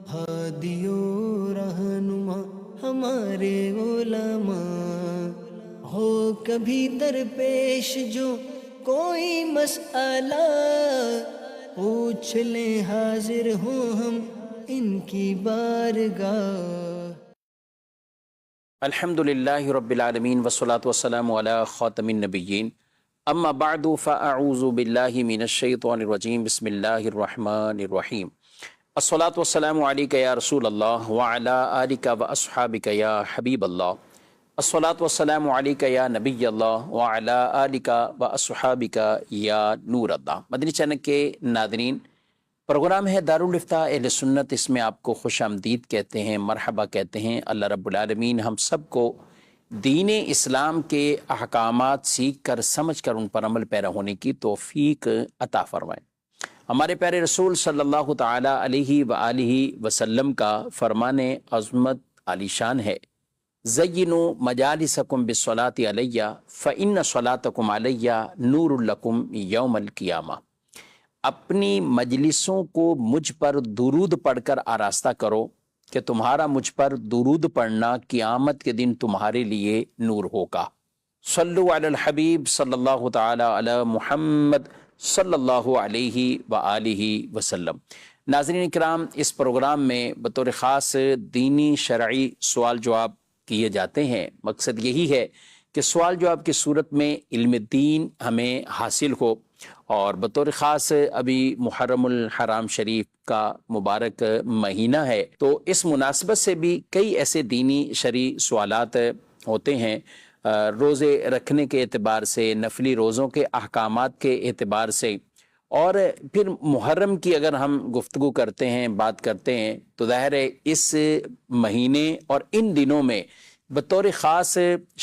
ہادیو رہنما ہمارے علماء، ہو کبھی درپیش جو کوئی مسئلہ، پوچھ لیں حاضر ہوں ہم ان کی بارگاہ۔ الحمد للہ رب العالمین والصلاة والسلام علی خاتم النبیین، اما بعد فاعوذ باللہ من الشیطان الرجیم، بسم اللہ الرحمن الرحیم۔ الصلاة والسلام علیک یا رسول اللہ وعلی آلک واصحابک یا حبیب اللہ، الصلاة والسلام علیک یا نبی اللہ وعلی آلک واصحابک یا نور اللہ۔ مدنی چینل کے ناظرین، پروگرام ہے دارالفتاء اہل سنت، اس میں آپ کو خوش آمدید کہتے ہیں، مرحبا کہتے ہیں۔ اللہ رب العالمین ہم سب کو دین اسلام کے احکامات سیکھ کر سمجھ کر ان پر عمل پیرا ہونے کی توفیق عطا فرمائے۔ ہمارے پیارے رسول صلی اللہ تعالی علیہ وآلہ وسلم کا فرمان عظمت عالی شان ہے، زینوا مجالسکم بالصلاۃ علیہ فإن صلاتکم علیہ نور لکم یوم القیامہ۔ اپنی مجلسوں کو مجھ پر درود پڑھ کر آراستہ کرو کہ تمہارا مجھ پر درود پڑھنا قیامت کے دن تمہارے لیے نور ہوگا۔ صلو علی الحبیب صلی اللہ تعالی علی محمد صلی اللہ علیہ وآلہ وسلم۔ ناظرین کرام، اس پروگرام میں بطور خاص دینی شرعی سوال جواب کیے جاتے ہیں۔ مقصد یہی ہے کہ سوال جواب کی صورت میں علم دین ہمیں حاصل ہو، اور بطور خاص ابھی محرم الحرام شریف کا مبارک مہینہ ہے، تو اس مناسبت سے بھی کئی ایسے دینی شرعی سوالات ہوتے ہیں، روزے رکھنے کے اعتبار سے، نفلی روزوں کے احکامات کے اعتبار سے، اور پھر محرم کی اگر ہم گفتگو کرتے ہیں، بات کرتے ہیں، تو ظاہر ہے اس مہینے اور ان دنوں میں بطور خاص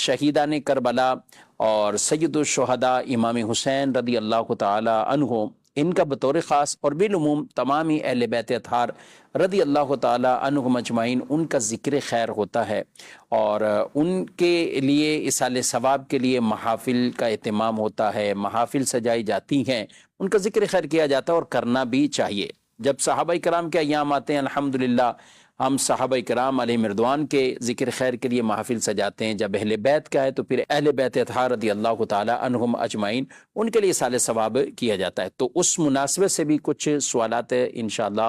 شہیدان کربلا اور سید الشہداء امام حسین رضی اللہ تعالی عنہ، ان کا بطور خاص، اور بالعموم تمامی اہل بیت اطہار رضی اللہ تعالی عنہم اجمعین، ان کا ذکر خیر ہوتا ہے، اور ان کے لیے اصال ثواب کے لیے محافل کا اہتمام ہوتا ہے، محافل سجائی جاتی ہیں، ان کا ذکر خیر کیا جاتا ہے، اور کرنا بھی چاہیے۔ جب صحابہ کرام کے ایام آتے ہیں، الحمدللہ ہم صحابہ کرام علیہ رضوان کے ذکر خیر کے لیے محافل سجاتے ہیں۔ جب اہل بیت کا ہے تو پھر اہل بیت اطہار رضی اللہ تعالی عنہم اجمعین، ان کے لیے سال ثواب کیا جاتا ہے۔ تو اس مناسبت سے بھی کچھ سوالات انشاءاللہ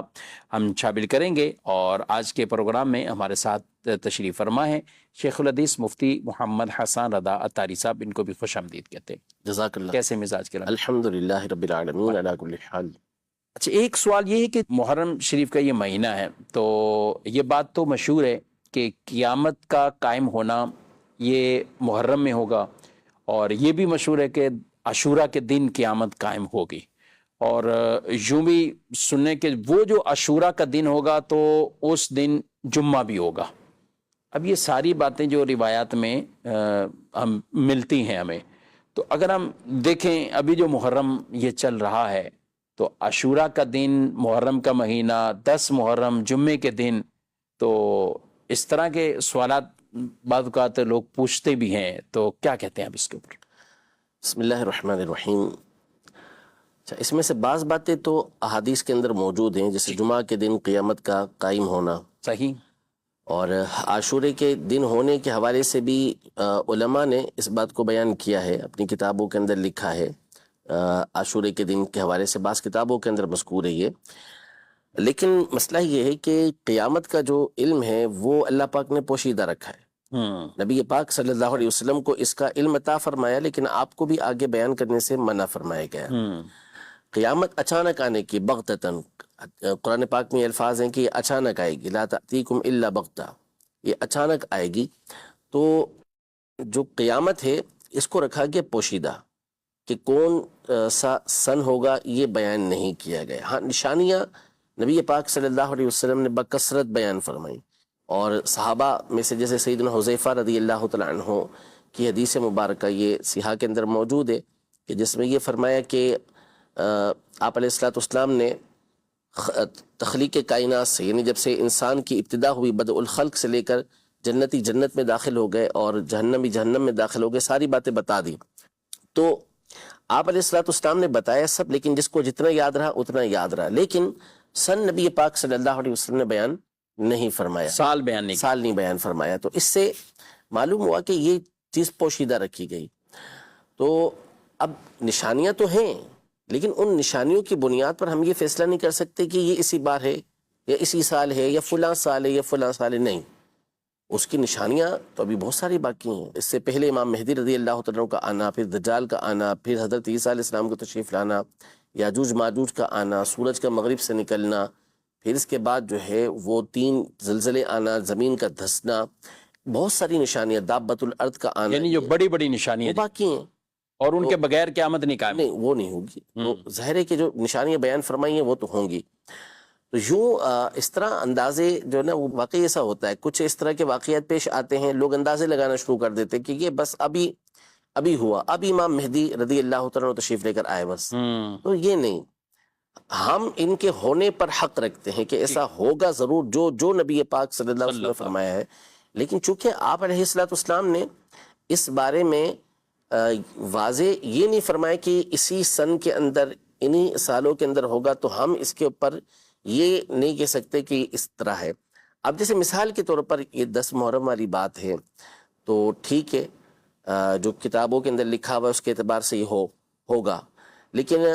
ہم شامل کریں گے، اور آج کے پروگرام میں ہمارے ساتھ تشریف فرما ہے شیخ الحدیث مفتی محمد حسن رضا عطاری صاحب، ان کو بھی خوش آمدید کہتے ہیں۔ جزاک اللہ۔ کیسے مزاج کے؟ الحمدللہ رب العالمین علی کل حال۔ اچھا، ایک سوال یہ ہے کہ محرم شریف کا یہ مہینہ ہے، تو یہ بات تو مشہور ہے کہ قیامت کا قائم ہونا یہ محرم میں ہوگا، اور یہ بھی مشہور ہے کہ عاشورہ کے دن قیامت قائم ہوگی، اور یوں بھی سننے کہ وہ جو عاشورہ کا دن ہوگا تو اس دن جمعہ بھی ہوگا۔ اب یہ ساری باتیں جو روایات میں ہم ملتی ہیں ہمیں، تو اگر ہم دیکھیں ابھی جو محرم یہ چل رہا ہے، تو عاشورہ کا دن، محرم کا مہینہ، 10 محرم جمعے کے دن، تو اس طرح کے سوالات بعض اوقات لوگ پوچھتے بھی ہیں، تو کیا کہتے ہیں آپ اس کے اوپر؟ بسم اللہ الرحمن الرحیم۔ اچھا، اس میں سے بعض باتیں تو احادیث کے اندر موجود ہیں، جیسے جمعہ کے دن قیامت کا قائم ہونا، صحیح، اور عاشورے کے دن ہونے کے حوالے سے بھی علماء نے اس بات کو بیان کیا ہے، اپنی کتابوں کے اندر لکھا ہے۔ عاشورے کے دن کے حوالے سے بعض کتابوں کے اندر مذکور ہے یہ، لیکن مسئلہ یہ ہے کہ قیامت کا جو علم ہے وہ اللہ پاک نے پوشیدہ رکھا ہے۔ نبی پاک صلی اللہ علیہ وسلم کو اس کا علم عطا فرمایا، لیکن آپ کو بھی آگے بیان کرنے سے منع فرمایا گیا۔ قیامت اچانک آنے کی، بغتتاً، قرآن پاک میں الفاظ ہیں کہ یہ اچانک آئے گی، لا تأتیکم الا بغتہ، یہ اچانک آئے گی۔ تو جو قیامت ہے اس کو رکھا گیا پوشیدہ، کہ کون سا سن ہوگا یہ بیان نہیں کیا گیا۔ ہاں، نشانیاں نبی پاک صلی اللہ علیہ وسلم نے بکثرت بیان فرمائی، اور صحابہ میں سے جیسے سیدنا حذیفہ رضی اللہ تعالیٰ عنہ کی حدیث مبارکہ یہ صحیح کے اندر موجود ہے، کہ جس میں یہ فرمایا کہ آپ علیہ السلام نے تخلیق کائنات سے، یعنی جب سے انسان کی ابتدا ہوئی بدء الخلق سے لے کر جنتی جنت میں داخل ہو گئے اور جہنمی جہنم میں داخل ہو گئے، ساری باتیں بتا دی۔ تو آپ علیہ السلام نے بتایا سب، لیکن جس کو جتنا یاد رہا اتنا یاد رہا، لیکن سن نبی پاک صلی اللہ علیہ وسلم نے بیان نہیں فرمایا، سال بیان نہیں سال نہیں بیان فرمایا. تو اس سے معلوم ہوا کہ یہ چیز پوشیدہ رکھی گئی. تو اب نشانیاں تو ہیں، لیکن ان نشانیوں کی بنیاد پر ہم یہ فیصلہ نہیں کر سکتے کہ یہ اسی بار ہے یا اسی سال ہے یا فلاں سال ہے یا فلاں سال ہے. نہیں، اس کی نشانیاں تو ابھی بہت ساری باقی ہیں. اس سے پہلے امام مہدی رضی اللہ تعالیٰ کا آنا، پھر دجال کا آنا، پھر حضرت عیسیٰ علیہ السلام کو تشریف لانا، یاجوج ماجوج کا آنا، سورج کا مغرب سے نکلنا، پھر اس کے بعد جو ہے وہ 3 زلزلے آنا، زمین کا دھسنا، بہت ساری نشانیاں، دابت الارض کا آنا، یعنی جو بڑی بڑی وہ نشانیاں باقی ہیں. اور ان کے بغیر قیامت نہیں قائم. نہیں، وہ نہیں ہوگی. تو ظاہر ہے کہ جو نشانیاں بیان فرمائی ہیں وہ تو ہوں گی. تو یوں اس طرح اندازے جو ہے نا وہ واقعی ایسا ہوتا ہے. کچھ اس طرح کے واقعات پیش آتے ہیں، لوگ اندازے لگانا شروع کر دیتے کہ یہ بس ابھی ہوا، ابھی امام مہدی رضی اللہ تعالیٰ تشریف لے کر آئے بس. تو یہ نہیں، ہم ان کے ہونے پر حق رکھتے ہیں کہ ایسا ہوگا ضرور جو نبی پاک صلی اللہ علیہ وسلم نے فرمایا ہے. لیکن چونکہ آپ علیہ السلام نے اس بارے میں واضح یہ نہیں فرمایا کہ اسی سن کے اندر، انہی سالوں کے اندر ہوگا، تو ہم اس کے اوپر یہ نہیں کہہ سکتے کہ اس طرح ہے. اب جیسے مثال کے طور پر یہ 10 محرم والی بات ہے تو ٹھیک ہے، جو کتابوں کے اندر لکھا ہوا ہے اس کے اعتبار سے یہ ہوگا. لیکن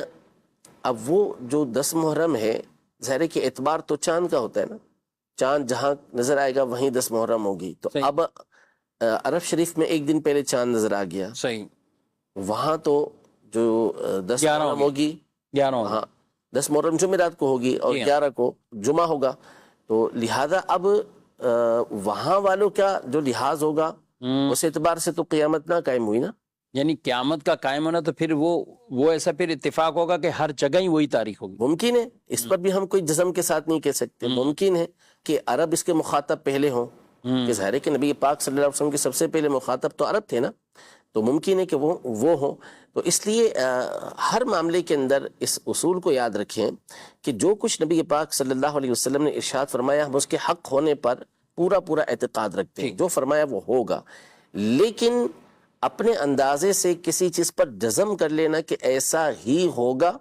اب وہ جو 10 محرم ہے، ظاہر ہے کہ اعتبار تو چاند کا ہوتا ہے نا، چاند جہاں نظر آئے گا وہیں 10 محرم ہوگی. تو اب عرب شریف میں ایک دن پہلے چاند نظر آ گیا، صحیح، وہاں تو جو 10 محرم ہوگی، 10 محرم جمعرات کو ہوگی اور 11 کو جمعہ ہوگا. تو لہذا اب وہاں والوں کا جو لحاظ ہوگا اس اعتبار سے تو قیامت نہ قائم ہوئی نا. یعنی قیامت کا قائم ہونا تو پھر وہ ایسا پھر اتفاق ہوگا کہ ہر جگہ ہی وہی تاریخ ہوگی. ممکن ہے، اس پر بھی ہم کوئی جزم کے ساتھ نہیں کہہ سکتے. ممکن ہے کہ عرب اس کے مخاطب پہلے ہوں، کہ ظاہر ہے کہ نبی پاک صلی اللہ علیہ وسلم کے سب سے پہلے مخاطب تو عرب تھے نا، تو ممکن ہے کہ وہ ہوں. تو اس لیے ہر معاملے کے اندر اس اصول کو یاد رکھیں کہ جو کچھ نبی پاک صلی اللہ علیہ وسلم نے ارشاد فرمایا، ہم اس کے حق ہونے پر پورا اعتقاد رکھتے ہیں. جو فرمایا وہ ہوگا. لیکن اپنے اندازے سے کسی چیز پر جزم کر لینا کہ ایسا ہی ہوگا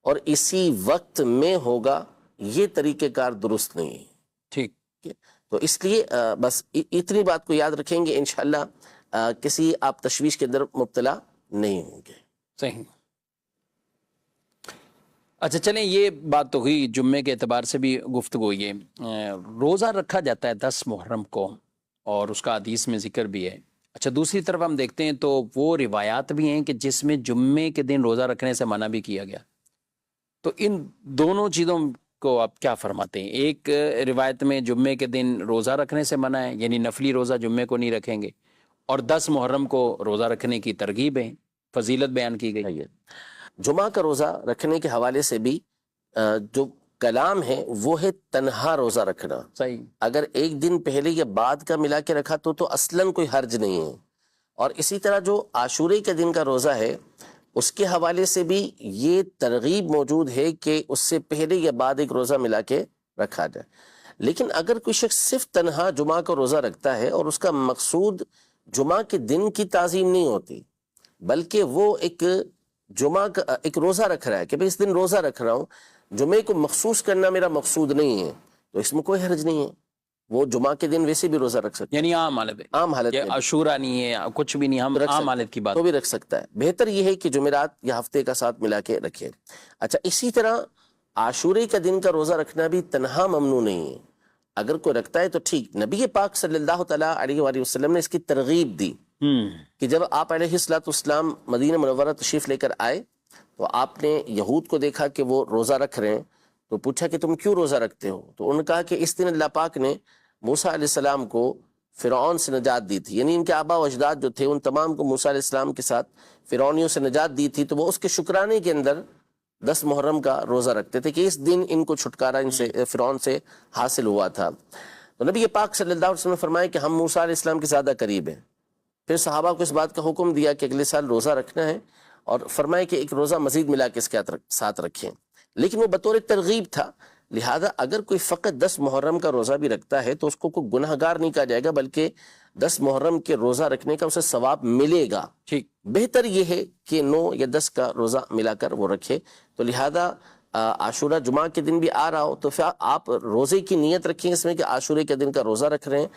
اور اسی وقت میں ہوگا، یہ طریقہ کار درست نہیں ہے. ٹھیک. تو اس لیے بس اتنی بات کو یاد رکھیں گے، انشاءاللہ کسی آپ تشویش کے اندر مبتلا نہیں ہوں گے. صحیح. اچھا چلیں، یہ بات تو ہوئی جمعے کے اعتبار سے بھی گفتگو. یہ روزہ رکھا جاتا ہے 10 محرم کو اور اس کا حدیث میں ذکر بھی ہے. اچھا دوسری طرف ہم دیکھتے ہیں تو وہ روایات بھی ہیں کہ جس میں جمعے کے دن روزہ رکھنے سے منع بھی کیا گیا. تو ان دونوں چیزوں کو آپ کیا فرماتے ہیں؟ ایک روایت میں جمعے کے دن روزہ رکھنے سے منع ہے، یعنی نفلی روزہ جمعے کو نہیں رکھیں گے، اور 10 محرم کو روزہ رکھنے کی ترغیب ہے، فضیلت بیان کی گئی ہے. جمعہ کا روزہ رکھنے کے حوالے سے بھی جو کلام ہے وہ ہے تنہا روزہ رکھنا. صحیح. اگر ایک دن پہلے یا بعد کا ملا کے رکھا تو اصلاً کوئی حرج نہیں ہے. اور اسی طرح جو عاشورے کے دن کا روزہ ہے اس کے حوالے سے بھی یہ ترغیب موجود ہے کہ اس سے پہلے یا بعد ایک روزہ ملا کے رکھا جائے. لیکن اگر کوئی شخص صرف تنہا جمعہ کا روزہ رکھتا ہے اور اس کا مقصود جمعہ کے دن کی تعظیم نہیں ہوتی، بلکہ وہ ایک جمعہ کا ایک روزہ رکھ رہا ہے کہ بھئی اس دن روزہ رکھ رہا ہوں، جمعے کو مخصوص کرنا میرا مقصود نہیں ہے، تو اس میں کوئی حرج نہیں ہے. وہ جمعہ کے دن ویسے بھی روزہ رکھ سکتا ہے، یعنی عام حالت ہے، عام حالت میں عاشورہ نہیں ہے، کچھ بھی نہیں، ہم عام حالت کی بات تو بھی رکھ سکتا ہے. بہتر یہ ہے کہ جمعرات یا ہفتے کا ساتھ ملا کے رکھے. اچھا اسی طرح عاشورے کا دن کا روزہ رکھنا بھی تنہا ممنوع نہیں ہے. اگر کوئی رکھتا ہے تو ٹھیک. نبی پاک صلی اللہ تعالیٰ علیہ وآلہ وسلم نے اس کی ترغیب دی کہ جب آپ علیہ السلام مدینہ منورہ تشریف لے کر آئے تو آپ نے یہود کو دیکھا کہ وہ روزہ رکھ رہے ہیں، تو پوچھا کہ تم کیوں روزہ رکھتے ہو؟ تو انہوں نے کہا کہ اس دن اللہ پاک نے موسیٰ علیہ السلام کو فرعون سے نجات دی تھی، یعنی ان کے آبا و اجداد جو تھے ان تمام کو موسیٰ علیہ السلام کے ساتھ فرعونیوں سے نجات دی تھی، تو وہ اس کے شکرانے کے اندر 10 محرم کا روزہ رکھتے تھے کہ اس دن ان کو چھٹکارا ان سے فرعون سے حاصل ہوا تھا. تو نبی پاک صلی اللہ علیہ وسلم نے فرمایا کہ ہم موسیٰ علیہ السلام کے زیادہ قریب ہیں. پھر صحابہ کو اس بات کا حکم دیا کہ اگلے سال روزہ رکھنا ہے، اور فرمایا کہ ایک روزہ مزید ملا کے اس کے ساتھ رکھیں. لیکن وہ بطور ترغیب تھا، لہذا اگر کوئی فقط 10 محرم کا روزہ بھی رکھتا ہے تو اس کو کوئی گناہ گار نہیں کہا جائے گا، بلکہ 10 محرم کے روزہ رکھنے کا اسے ثواب ملے گا. ٹھیک. بہتر یہ ہے کہ 9 یا 10 کا روزہ ملا کر وہ رکھے. تو لہذا عاشورہ جمعہ کے دن بھی آ رہا ہو تو پھر آپ روزے کی نیت رکھیں اس میں کہ عاشورے کے دن کا روزہ رکھ رہے ہیں،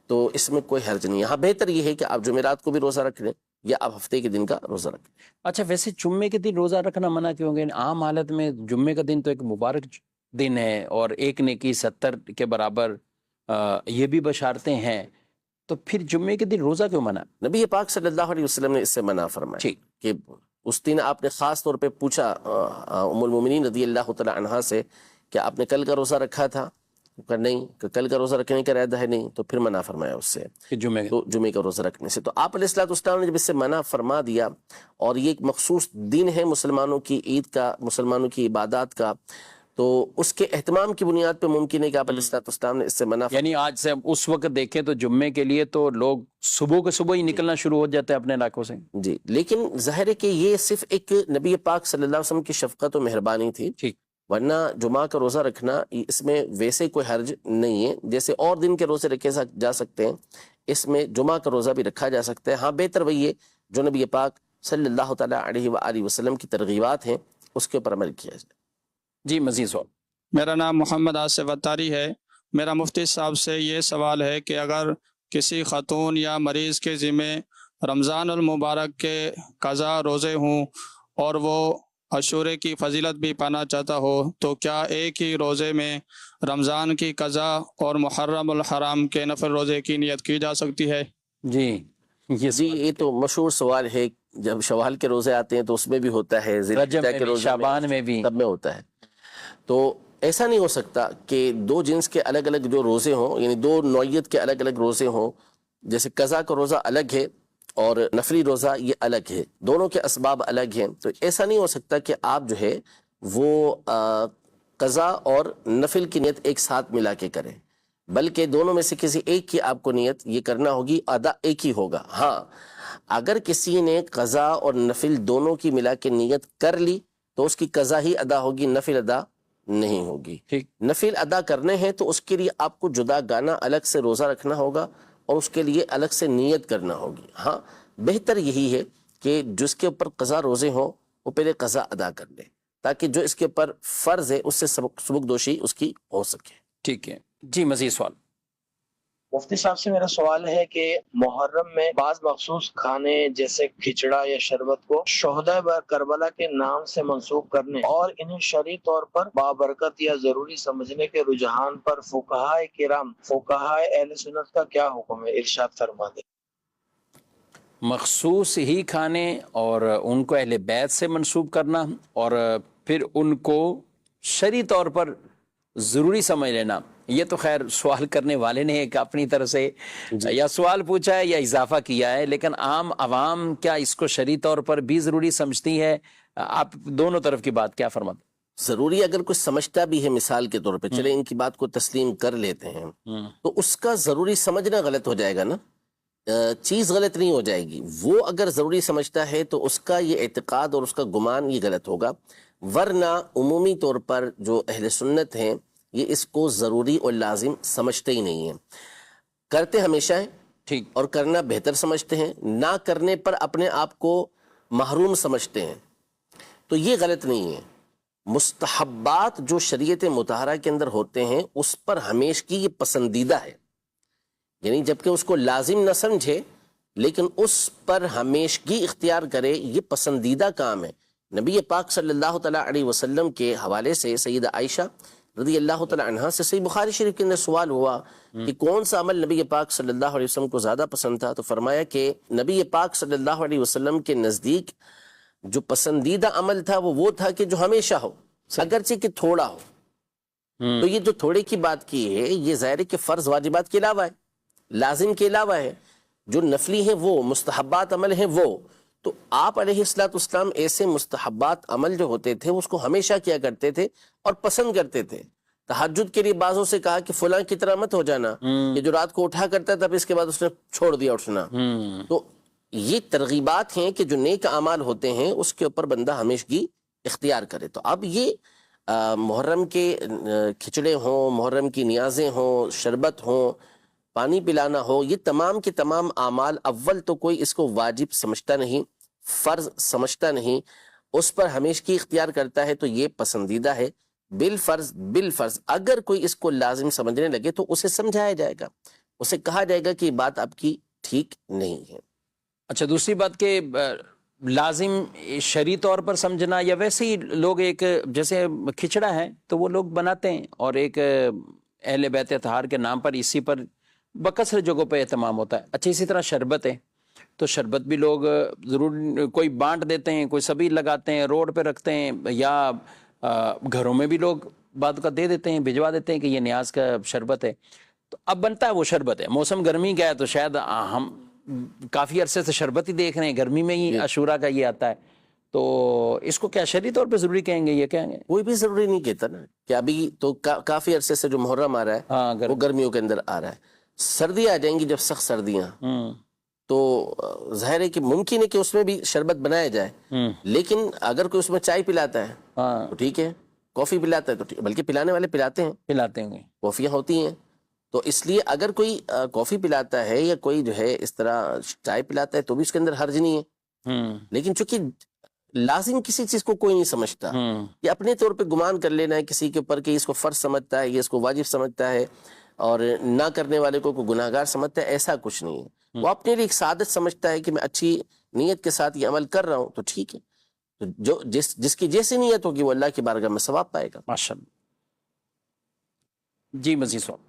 تو اس میں کوئی حرج نہیں ہے۔ ہاں بہتر یہ ہے کہ آپ جمعرات کو بھی روزہ رکھ لیں یا آپ ہفتے کے دن کا روزہ رکھیں۔ اچھا، ویسے جمعے کے دن روزہ رکھنا منع کیوں گے؟ عام حالت میں جمعے کا دن تو ایک مبارک دن ہے اور ایک نیکی 70 کے برابر یہ بھی بشارتیں ہیں، تو پھر جمعے کے دن روزہ کیوں منع؟ نبی پاک صلی اللہ علیہ وسلم نے اس سے منع فرمایا ٹھیک، کہ اس دن آپ نے خاص طور پہ پوچھا ام المومنین رضی اللہ تعالی عنہا سے کہ آپ نے کل کا روزہ رکھا تھا؟ کہ نہیں، کہ کل کا روزہ رکھنے کا ارادہ ہے نہیں، تو پھر منع فرمایا اس سے کہ جمعے تو جمعے کا روزہ رکھنے سے۔ تو آپ علیہ الصلوۃ والسلام نے جب اس سے منع فرما دیا، اور یہ ایک مخصوص دن ہے مسلمانوں کی عید کا، مسلمانوں کی عبادات کا، تو اس کے اہتمام کی بنیاد پہ ممکن ہے کہ آپ علیہ الصلوۃ والسلام نے اس سے منع یعنی آج سے اس وقت دیکھیں تو جمعے کے لیے تو لوگ صبح کے صبح ہی نکلنا شروع ہو جاتے ہیں اپنے علاقوں سے۔ جی، لیکن ظاہر ہے کہ یہ صرف ایک نبی پاک صلی اللہ علیہ وسلم کی شفقت و مہربانی تھی، ٹھیک، ورنہ جمعہ کا روزہ رکھنا اس میں ویسے کوئی حرج نہیں ہے، جیسے اور دن کے روزے رکھے جا سکتے ہیں اس میں جمعہ کا روزہ بھی رکھا جا سکتا ہے۔ ہاں بہتر وہی ہے جو نبی پاک صلی اللہ تعالیٰ علیہ وآلہ وسلم کی ترغیبات ہیں اس کے اوپر عمل کیا جائے۔ جی مزید سوال۔ میرا نام محمد آصف اتاری ہے۔ میرا مفتی صاحب سے یہ سوال ہے کہ اگر کسی خاتون یا مریض کے ذمے رمضان المبارک کے قضا روزے ہوں اور وہ عاشورے کی فضیلت بھی پانا چاہتا ہو تو کیا ایک ہی روزے میں رمضان کی قضا اور محرم الحرام کے نفل روزے کی نیت کی جا سکتی ہے؟ جی یہ تو مشہور سوال ہے، جب شوال کے روزے آتے ہیں تو اس میں بھی ہوتا ہے، ذی رجب الحجہ میں کے بھی، روزے شعبان میں بھی، سب میں ہوتا ہے۔ تو ایسا نہیں ہو سکتا کہ دو جنس کے الگ الگ جو روزے ہوں، یعنی دو نوعیت کے الگ الگ روزے ہوں، جیسے قضا کا روزہ الگ ہے اور نفلی روزہ یہ الگ ہے، دونوں کے اسباب الگ ہیں۔ تو ایسا نہیں ہو سکتا کہ آپ جو ہے وہ قضا اور نفل کی نیت ایک ساتھ ملا کے کریں، بلکہ دونوں میں سے کسی ایک کی آپ کو نیت یہ کرنا ہوگی، ادا ایک ہی ہوگا۔ ہاں اگر کسی نے قضا اور نفل دونوں کی ملا کے نیت کر لی تو اس کی قضا ہی ادا ہوگی، نفل ادا نہیں ہوگی۔ ٹھیک، نفل ادا کرنے ہیں تو اس کے لیے آپ کو جدا گانا الگ سے روزہ رکھنا ہوگا اور اس کے لیے الگ سے نیت کرنا ہوگی۔ ہاں بہتر یہی ہے کہ جس کے اوپر قضا روزے ہوں وہ پہلے قضا ادا کر لے، تاکہ جو اس کے اوپر فرض ہے اس سے سبق دوشی اس کی ہو سکے۔ ٹھیک ہے جی، مزید سوال۔ مفتی صاحب سے میرا سوال ہے کہ محرم میں بعض مخصوص کھانے جیسے کھچڑا یا شربت کو شہداء کربلا کے نام سے منسوب کرنے اور انہیں شرعی طور پر بابرکت یا ضروری سمجھنے کے رجحان پر فقہائے کرام، فقہائے اہل سنت کا کیا حکم ہے؟ ارشاد فرما دیں۔ مخصوص ہی کھانے اور ان کو اہل بیت سے منسوب کرنا اور پھر ان کو شرعی طور پر ضروری سمجھ لینا، یہ تو خیر سوال کرنے والے نے ایک اپنی طرف سے یا سوال پوچھا ہے یا اضافہ کیا ہے، لیکن عام عوام کیا اس کو شرعی طور پر بھی ضروری سمجھتی ہے؟ آپ دونوں طرف کی بات کیا فرماتے؟ ضروری اگر کوئی سمجھتا بھی ہے، مثال کے طور پہ چلے ان کی بات کو تسلیم کر لیتے ہیں تو اس کا ضروری سمجھنا غلط ہو جائے گا نا، چیز غلط نہیں ہو جائے گی۔ وہ اگر ضروری سمجھتا ہے تو اس کا یہ اعتقاد اور اس کا گمان یہ غلط ہوگا، ورنہ عمومی طور پر جو اہل سنت ہیں یہ اس کو ضروری اور لازم سمجھتے ہی نہیں ہیں، کرتے ہمیشہ ہیں ٹھیک، اور کرنا بہتر سمجھتے ہیں، نہ کرنے پر اپنے آپ کو محروم سمجھتے ہیں، تو یہ غلط نہیں ہے۔ مستحبات جو شریعت مطہرہ کے اندر ہوتے ہیں اس پر ہمیشگی یہ پسندیدہ ہے، یعنی جبکہ اس کو لازم نہ سمجھے لیکن اس پر ہمیشگی اختیار کرے، یہ پسندیدہ کام ہے۔ نبی پاک صلی اللہ تعالیٰ علیہ وسلم کے حوالے سے سیدہ عائشہ رضی اللہ تعالیٰ عنہا سے صحیح بخاری شریف کے اندر سوال ہوا کہ کون سا عمل نبی پاک صلی اللہ علیہ وسلم کو زیادہ پسند تھا، تو فرمایا کہ نبی پاک صلی اللہ علیہ وسلم کے نزدیک جو پسندیدہ عمل تھا وہ تھا کہ جو ہمیشہ ہو، اگرچہ کہ تھوڑا ہو۔ تو یہ جو تھوڑے کی بات کی ہے یہ ظاہر ہے کہ فرض واجبات کے علاوہ ہے، لازم کے علاوہ ہے، جو نفلی ہیں وہ، مستحبات عمل ہیں وہ۔ تو آپ علیہ السلام ایسے مستحبات عمل جو ہوتے تھے اس کو ہمیشہ کیا کرتے تھے اور پسند کرتے تھے۔ تہجد کے لیے بعضوں سے کہا کہ فلاں کی طرح مت ہو جانا، کہ جو رات کو اٹھا کرتا تھا پھر اس کے بعد اس نے چھوڑ دیا اٹھنا۔ تو یہ ترغیبات ہیں کہ جو نیک اعمال ہوتے ہیں اس کے اوپر بندہ ہمیشگی اختیار کرے۔ تو اب یہ محرم کے کھچڑے ہوں، محرم کی نیازیں ہوں، شربت ہوں، پانی پلانا ہو، یہ تمام کے تمام اعمال اول تو کوئی اس کو واجب سمجھتا نہیں، فرض سمجھتا نہیں، اس پر ہمیشگی اختیار کرتا ہے تو یہ پسندیدہ ہے. بالفرض اگر کوئی اس کو لازم سمجھنے لگے تو اسے سمجھایا جائے گا، اسے کہا جائے گا کہ یہ بات آپ کی ٹھیک نہیں ہے. اچھا، دوسری بات کہ لازم شرعی طور پر سمجھنا، یا ویسے ہی لوگ ایک جیسے کھچڑا ہے تو وہ لوگ بناتے ہیں اور ایک اہل بیت اطہار کے نام پر اسی پر بکثرت جگہوں پہ اہتمام ہوتا ہے. اچھا، اسی طرح شربت ہے تو شربت بھی لوگ ضرور کوئی بانٹ دیتے ہیں، کوئی سبھی لگاتے ہیں، روڈ پہ رکھتے ہیں، یا گھروں میں بھی لوگ بعد کا دے دیتے ہیں، بھجوا دیتے ہیں کہ یہ نیاز کا شربت ہے. تو اب بنتا ہے وہ شربت ہے. موسم گرمی کا ہے تو شاید ہم کافی عرصے سے شربت ہی دیکھ رہے ہیں، گرمی میں ہی عاشورہ کا یہ آتا ہے، تو اس کو کیا شرعی طور پہ ضروری کہیں گے؟ یہ کہیں گے کوئی بھی ضروری نہیں کہتا نا کہ ابھی تو کافی عرصے سے جو محرم آ رہا ہے وہ گرمیوں کے اندر آ رہا ہے. سردیاں آ جائیں گی جب سخت سردیاں، تو ظاہر ہے کہ ممکن ہے کہ اس میں بھی شربت بنایا جائے، لیکن اگر کوئی اس میں چائے پلاتا ہے تو ٹھیک ہے، کافی پلاتا ہے تو بلکہ پلانے والے پلاتے ہیں، کافیاں ہوتی ہیں. تو اس لیے اگر کوئی کافی پلاتا ہے یا کوئی جو ہے اس طرح چائے پلاتا ہے تو بھی اس کے اندر حرج نہیں ہے. لیکن چونکہ لازم کسی چیز کو کوئی نہیں سمجھتا، یہ اپنے طور پہ گمان کر لینا ہے کسی کے اوپر کہ اس کو فرض سمجھتا ہے، یہ اس کو واجب سمجھتا ہے، اور نہ کرنے والے کو گناہگار سمجھتا ہے، ایسا کچھ نہیں ہے. وہ اپنے لیے ایک سعادت سمجھتا ہے کہ میں اچھی نیت کے ساتھ یہ عمل کر رہا ہوں تو ٹھیک ہے. تو جو جس کی جیسی نیت ہوگی وہ اللہ کی بارگاہ میں ثواب پائے گا. ماشاءاللہ. جی مزید سوال.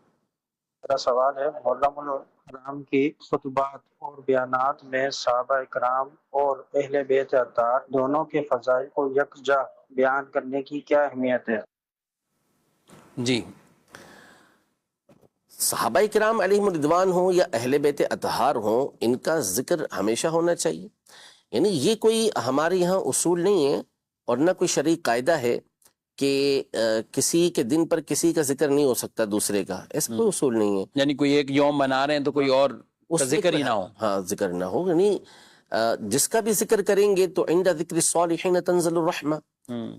میرا سوال ہے، محرم الحرام کی خطبات اور بیانات میں صحابہ کرام اور اہل بیت اطہار دونوں کے فضائل کو یکجا بیان کرنے کی کیا اہمیت ہے؟ جی، صحابہ کرام علیہم رضوان ہوں یا اہل بیت اطہار ہوں، ان کا ذکر ہمیشہ ہونا چاہیے. یعنی یہ کوئی ہمارے یہاں اصول نہیں ہے اور نہ کوئی شرعی قاعدہ ہے کہ کسی کے دن پر کسی کا ذکر نہیں ہو سکتا دوسرے کا، ایسا کوئی اصول نہیں ہے. یعنی کوئی ایک یوم بنا رہے ہیں تو کوئی اور کا ذکر ہی نہ ہو. ہاں، ذکر نہ ہو. یعنی جس کا بھی ذکر کریں گے تو عند ذکر الصالحین تنزل الرحمہ،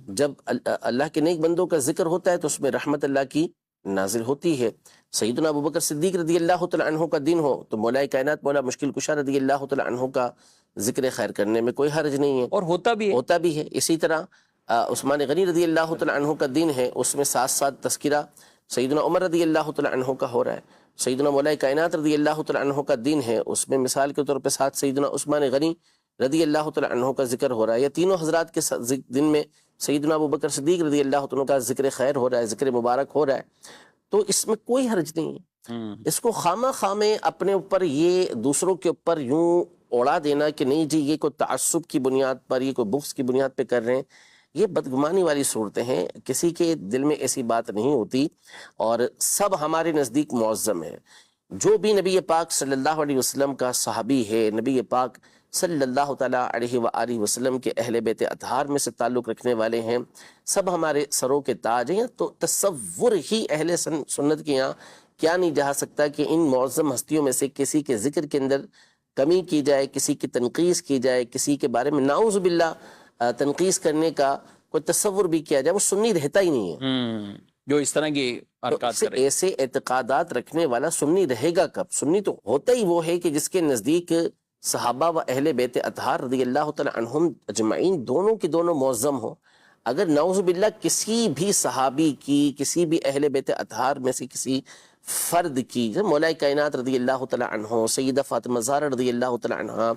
جب اللہ کے نیک بندوں کا ذکر ہوتا ہے تو اس میں رحمت اللہ کی نازل ہوتی ہے. سیدنا ابوبکر صدیق رضی اللہ تعالی عنہ کا دن ہو تو مولا کائنات مولا مشکل کشا رضی اللہ تعالی عنہ کا ذکر خیر کرنے میں کوئی حرج نہیں ہے، اور ہوتا بھی ہے. اسی طرح عثمان غنی رضی اللہ تعالی عنہ کا دن ہے، اس میں ساتھ ساتھ تذکرہ سیدنا عمر رضی اللہ تعالی عنہ کا ہو رہا ہے. سیدنا مولا کائنات رضی اللہ تعالی عنہ کا دن ہے، اس میں مثال کے طور پہ ساتھ سیدنا عثمان غنی رضی اللہ تعالی عنہ کا ذکر ہو رہا ہے، یا تینوں حضرات کے دن میں سیدنا ابوبکر صدیق رضی اللہ عنہ کا ذکر خیر ہو رہا ہے، ذکر مبارک ہو رہا ہے. تو اس میں کوئی حرج نہیں ہے. اس کو خامہ اپنے اوپر یہ دوسروں کے اوپر یوں اڑا دینا کہ نہیں جی یہ کوئی تعصب کی بنیاد پر، یہ کوئی بغض کی بنیاد پہ کر رہے ہیں، یہ بدگمانی والی صورتیں ہیں. کسی کے دل میں ایسی بات نہیں ہوتی، اور سب ہمارے نزدیک معظم ہے. جو بھی نبی پاک صلی اللہ علیہ وسلم کا صحابی ہے، نبی پاک صلی اللہ تعالیٰ علیہ وآلہ وسلم کے اہل بیت اطہار میں سے تعلق رکھنے والے ہیں، سب ہمارے سروں کے تاج ہیں. تو تصور ہی اہل سنت کے یہاں کیا نہیں جا سکتا کہ ان معظم ہستیوں میں سے کسی کے ذکر کے اندر کمی کی جائے، کسی کی تنقیص کی جائے، کسی کے بارے میں نعوذ باللہ تنقیص کرنے کا کوئی تصور بھی کیا جائے. وہ سنی رہتا ہی نہیں ہے. جو اس طرح کی حرکات کرے، ایسے اعتقادات رکھنے والا سنی رہے گا کب؟ سنی تو ہوتا ہی وہ ہے کہ جس کے نزدیک صحابہ و اہل بیت اطہار رضی اللہ تعالی عنہم اجمعین دونوں کی دونوں معظم ہوں. اگر نعوذ باللہ کسی بھی صحابی کی، کسی بھی اہل بیت اطہار میں سے کسی فرد کی، مولا کائنات رضی اللہ تعالی عنہ، سیدہ فاطمہ زہرا رضی اللہ تعالی عنہ،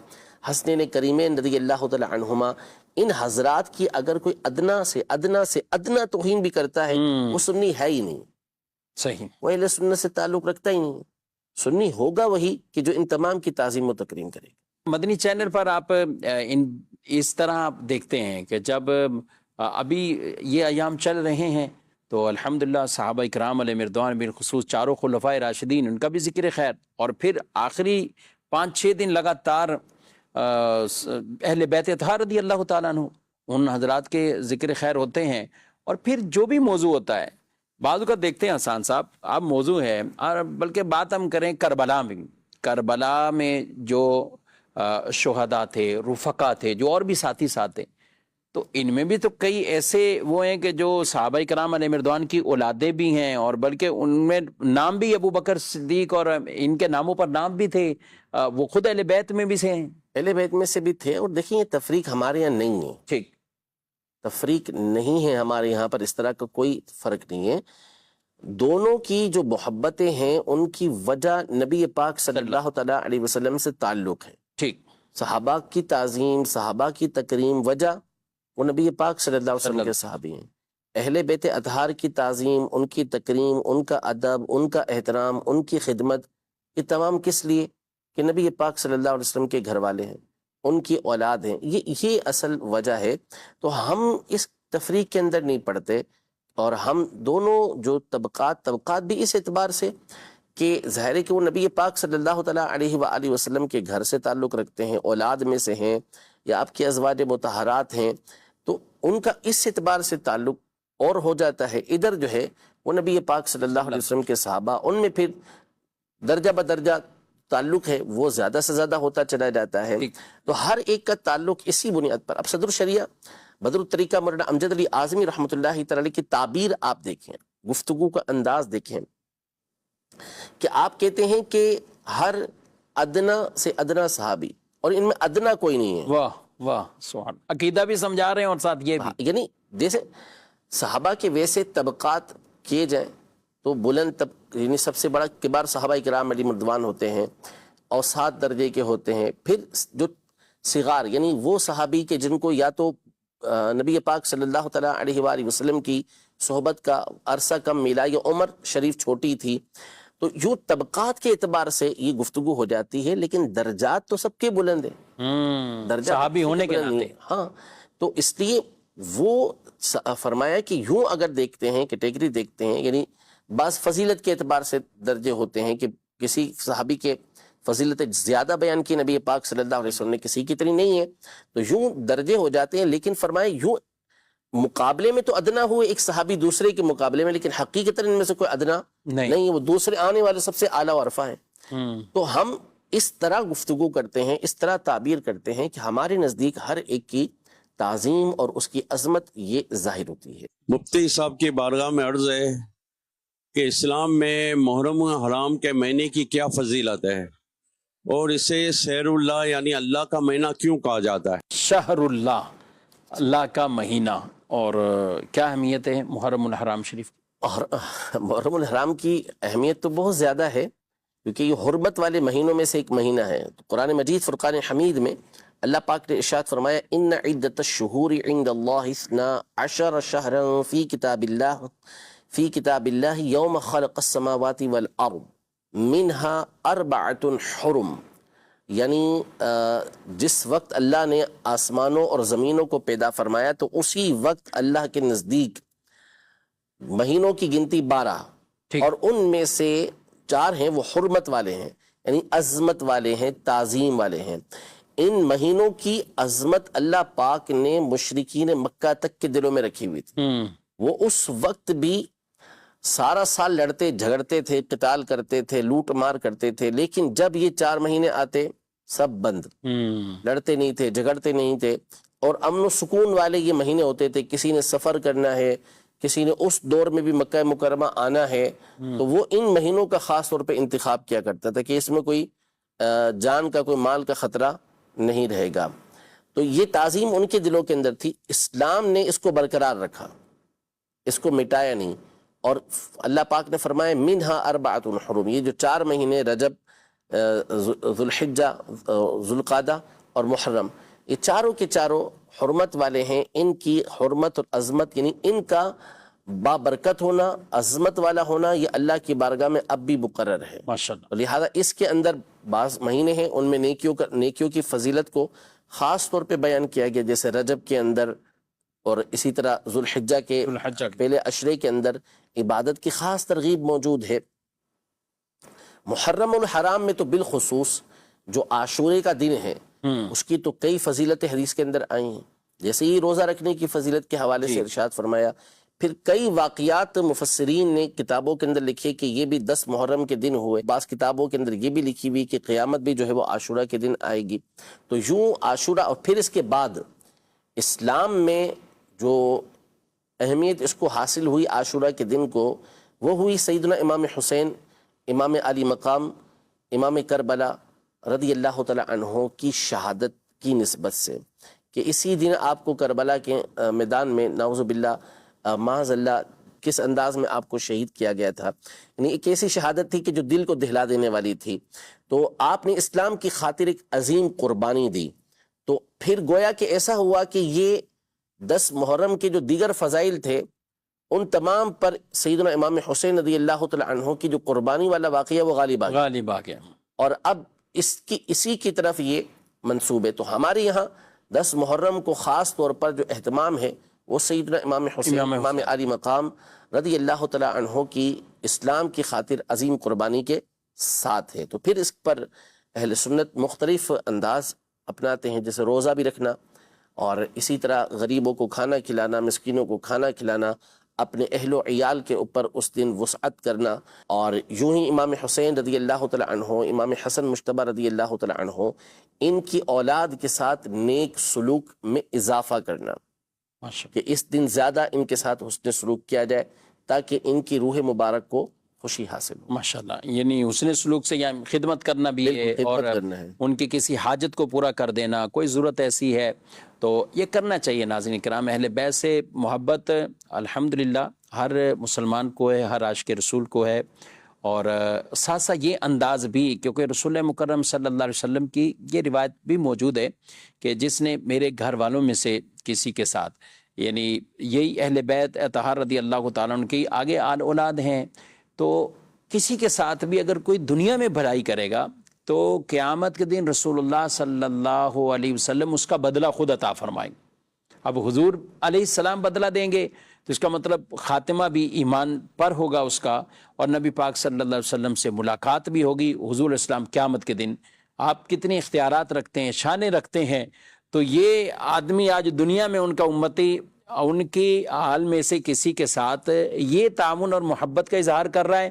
حسنین کریمین رضی اللہ تعالی عنہما، ان حضرات کی اگر کوئی ادنا سے ادنا توہین بھی کرتا ہے، وہ سنی ہے ہی نہیں. صحیح، وہ اہل سنت سے تعلق رکھتا ہی نہیں. سنی ہوگا وہی کہ جو ان تمام کی تعظیم و تکریم کرے. مدنی چینل پر آپ اس طرح دیکھتے ہیں کہ جب ابھی یہ ایام چل رہے ہیں تو الحمدللہ صحابہ اکرام علیہ رضوان بالخصوص چاروں خلفائے راشدین، ان کا بھی ذکر خیر، اور پھر آخری 5-6 دن لگاتار اہل بیت اطہار رضی اللہ تعالیٰ عنہ ان حضرات کے ذکر خیر ہوتے ہیں. اور پھر جو بھی موضوع ہوتا ہے، بعض کا دیکھتے ہیں حسان صاحب، اب موضوع ہے، اور بلکہ بات ہم کریں کربلا میں جو شہداء تھے، رفقا تھے، جو اور بھی ساتھی تھے، تو ان میں بھی تو کئی ایسے وہ ہیں کہ جو صحابہ کرام علیہ رضوان کی اولادیں بھی ہیں، اور بلکہ ان میں نام بھی ابو بکر صدیق اور ان کے ناموں پر نام بھی تھے، وہ خود اہل بیت میں بھی سے ہیں. اہل بیت میں سے بھی تھے. اور دیکھیں یہ تفریق ہمارے یہاں نہیں ہے. ٹھیک، تفریق نہیں ہے ہمارے یہاں پر، اس طرح کا کوئی فرق نہیں ہے. دونوں کی جو محبتیں ہیں ان کی وجہ نبی پاک صلی اللہ تعالیٰ علیہ وسلم سے تعلق ہے. ٹھیک. صحابہ کی تعظیم، صحابہ کی تکریم، وجہ وہ نبی پاک صلی اللہ علیہ وسلم کے صحابی ہیں. اہل بیت اطہار کی تعظیم، ان کی تکریم، ان کا ادب، ان کا احترام، ان کی خدمت، یہ تمام کس لیے؟ کہ نبی پاک صلی اللہ علیہ وسلم کے گھر والے ہیں، ان کی اولاد ہیں. یہ اصل وجہ ہے. تو ہم اس تفریق کے اندر نہیں پڑتے، اور ہم دونوں جو طبقات بھی اس اعتبار سے کہ ظاہر ہے کہ وہ نبی پاک صلی اللہ تعالیٰ علیہ وآلہ وسلم کے گھر سے تعلق رکھتے ہیں، اولاد میں سے ہیں یا آپ کی ازواج مطہرات ہیں، تو ان کا اس اعتبار سے تعلق اور ہو جاتا ہے. ادھر جو ہے وہ نبی پاک صلی اللہ علیہ وسلم کے صحابہ، ان میں پھر درجہ بدرجہ تعلق ہے وہ زیادہ سے زیادہ ہوتا چلا جاتا ہے. تو ہر ایک کا تعلق اسی بنیاد پر. اب صدر الشریعہ بدر الطریقہ مولانا امجد علی اعظمی رحمۃ اللہ تعالی کی تعبیر آپ دیکھیں، گفتگو کا انداز دیکھیں، کہ آپ کہتے ہیں کہ ہر ادنا سے ادنا صحابی، اور ان میں ادنا کوئی نہیں ہے. واہ واہ سبحان. عقیدہ بھی سمجھا رہے ہیں اور ساتھ یہ بھی، یعنی جیسے صحابہ کے ویسے طبقات کیے جائیں تو بلند یعنی سب سے بڑا کبار صحابہ کرام علی مردوان ہوتے ہیں، اور 7 درجے کے ہوتے ہیں. پھر جو صغار یعنی وہ صحابی کے جن کو یا تو نبی پاک صلی اللہ تعالیٰ علیہ وآلہ وسلم کی صحبت کا عرصہ کم ملا یا عمر شریف چھوٹی تھی. تو یوں طبقات کے اعتبار سے یہ گفتگو ہو جاتی ہے، لیکن درجات تو سب کے بلند ہیں، درجات صحابی ہونے کے ناطے. ہاں، تو اس لیے وہ فرمایا کہ یوں اگر دیکھتے ہیں، کیٹیگری دیکھتے ہیں، یعنی بعض فضیلت کے اعتبار سے درجے ہوتے ہیں کہ کسی صحابی کے فضیلت زیادہ بیان کی نبی پاک صلی اللہ علیہ وسلم نے، کسی کی اتنی نہیں ہے، تو یوں درجے ہو جاتے ہیں. لیکن فرمایا یوں مقابلے میں تو ادنا ہوئے ایک صحابی دوسرے کے مقابلے میں، لیکن حقیقتاً ان میں سے کوئی ادنا نہیں ہے، وہ دوسرے آنے والے سب سے اعلیٰ و ارفع ہیں. تو ہم اس طرح گفتگو کرتے ہیں، اس طرح تعبیر کرتے ہیں کہ ہمارے نزدیک ہر ایک کی تعظیم اور اس کی عظمت یہ ظاہر ہوتی ہے. مفتی صاحب کی بارگاہ میں عرض ہے کہ اسلام میں محرم حرام کے مہینے کی کیا فضیلت ہے، اور اسے شہر اللہ یعنی اللہ کا مہینہ کیوں کہا جاتا ہے؟ شہر اللہ، اللہ کا مہینہ. اور کیا اہمیت ہے محرم الحرام شریف کی؟ اور محرم الحرام کی اہمیت تو بہت زیادہ ہے، کیونکہ یہ حرمت والے مہینوں میں سے ایک مہینہ ہے. تو قرآن مجید فرقان حمید میں اللہ پاک نے ارشاد فرمایا ان عدت الشہور عند اللہ 12 شہرا فی کتاب اللہ یوم خلق السماوات والارض منها 4 حرم. یعنی جس وقت اللہ نے آسمانوں اور زمینوں کو پیدا فرمایا تو اسی وقت اللہ کے نزدیک مہینوں کی گنتی 12، اور ان میں سے 4 ہیں وہ حرمت والے ہیں، یعنی عظمت والے ہیں، تعظیم والے ہیں. ان مہینوں کی عظمت اللہ پاک نے مشرکین مکہ تک کے دلوں میں رکھی ہوئی تھی. وہ اس وقت بھی سارا سال لڑتے جھگڑتے تھے، قتال کرتے تھے، لوٹ مار کرتے تھے، لیکن جب یہ 4 مہینے آتے سب بند، لڑتے نہیں تھے، جھگڑتے نہیں تھے، اور امن و سکون والے یہ مہینے ہوتے تھے. کسی نے سفر کرنا ہے، کسی نے اس دور میں بھی مکہ مکرمہ آنا ہے، تو وہ ان مہینوں کا خاص طور پہ انتخاب کیا کرتا تھا کہ اس میں کوئی جان کا، کوئی مال کا خطرہ نہیں رہے گا. تو یہ تعظیم ان کے دلوں کے اندر تھی. اسلام نے اس کو برقرار رکھا، اس کو مٹایا نہیں. اور اللہ پاک نے فرمایا منہا 4 حرم، یہ جو 4 مہینے رجب، ذوالحجہ، ذوالقعدہ اور محرم، یہ چاروں کے چاروں حرمت والے ہیں. ان کی حرمت اور عظمت یعنی ان کا بابرکت ہونا، عظمت والا ہونا، یہ اللہ کی بارگاہ میں اب بھی مقرر ہے. ماشاءاللہ. لہذا اس کے اندر بعض مہینے ہیں ان میں نیکیوں کی فضیلت کو خاص طور پہ بیان کیا گیا، جیسے رجب کے اندر، اور اسی طرح ذوالحجہ کے پہلے عشرے کے اندر عبادت کی خاص ترغیب موجود ہے. محرم الحرام میں تو بالخصوص جو عاشورے کا دن ہے اس کی تو کئی فضیلتیں حدیث کے اندر آئی ہیں، جیسے یہ روزہ رکھنے کی فضیلت کے حوالے سے ارشاد فرمایا. پھر کئی واقعات مفسرین نے کتابوں کے اندر لکھے کہ یہ بھی 10 محرم کے دن ہوئے. بعض کتابوں کے اندر یہ بھی لکھی ہوئی کہ قیامت بھی جو ہے وہ عاشورہ کے دن آئے گی. تو یوں عاشورہ، اور پھر اس کے بعد اسلام میں جو اہمیت اس کو حاصل ہوئی عاشورہ کے دن کو، وہ ہوئی سیدنا امام حسین، امام علی مقام، امام کربلا رضی اللہ تعالی عنہ کی شہادت کی نسبت سے. کہ اسی دن آپ کو کربلا کے میدان میں نعوذ باللہ معاذ اللہ کس انداز میں آپ کو شہید کیا گیا تھا. یعنی ایک ایسی شہادت تھی کہ جو دل کو دہلا دینے والی تھی. تو آپ نے اسلام کی خاطر ایک عظیم قربانی دی. تو پھر گویا کہ ایسا ہوا کہ یہ 10 محرم کے جو دیگر فضائل تھے ان تمام پر سیدنا امام حسین رضی اللہ تعالی عنہ کی جو قربانی والا واقعہ وہ غالب آ گیا. اور اب اسی کی طرف یہ منسوب ہے. تو ہمارے یہاں 10 محرم کو خاص طور پر جو اہتمام ہے وہ سیدنا امام حسین امام علی مقام رضی اللہ تعالی عنہ کی اسلام کی خاطر عظیم قربانی کے ساتھ ہے. تو پھر اس پر اہل سنت مختلف انداز اپناتے ہیں، جیسے روزہ بھی رکھنا اور اسی طرح غریبوں کو کھانا کھلانا، مسکینوں کو کھانا کھلانا، اپنے اہل و عیال کے اوپر اس دن وسعت کرنا، اور یوں ہی امام حسین رضی اللہ تعالی عنہ، امام حسن مجتبی رضی اللہ تعالی عنہ، ان کی اولاد کے ساتھ نیک سلوک میں اضافہ کرنا کہ اس دن زیادہ ان کے ساتھ حسن سلوک کیا جائے تاکہ ان کی روح مبارک کو خوشی حاصل ہو. ماشاءاللہ، یعنی حسن سلوک سے یعنی خدمت کرنا بھی ہے اور ان کی کسی حاجت کو پورا کر دینا، کوئی ضرورت ایسی ہے تو یہ کرنا چاہیے. ناظرین کرام، اہل بیت سے محبت الحمدللہ ہر مسلمان کو ہے، ہر عاشق رسول کو ہے. اور ساتھ ساتھ یہ انداز بھی، کیونکہ رسول مکرم صلی اللہ علیہ وسلم کی یہ روایت بھی موجود ہے کہ جس نے میرے گھر والوں میں سے کسی کے ساتھ، یعنی یہی اہل بیت اطہار رضی اللہ تعالیٰ عنہ کی آگے آل اولاد ہیں، تو کسی کے ساتھ بھی اگر کوئی دنیا میں بھلائی کرے گا تو قیامت کے دن رسول اللہ صلی اللہ علیہ وسلم اس کا بدلہ خود عطا فرمائیں. اب حضور علیہ السلام بدلہ دیں گے تو اس کا مطلب خاتمہ بھی ایمان پر ہوگا اس کا، اور نبی پاک صلی اللہ علیہ وسلم سے ملاقات بھی ہوگی. حضور اسلام قیامت کے دن آپ کتنے اختیارات رکھتے ہیں، شانیں رکھتے ہیں. تو یہ آدمی آج دنیا میں ان کا امتی، ان کی حال میں سے کسی کے ساتھ یہ تعاون اور محبت کا اظہار کر رہا ہے،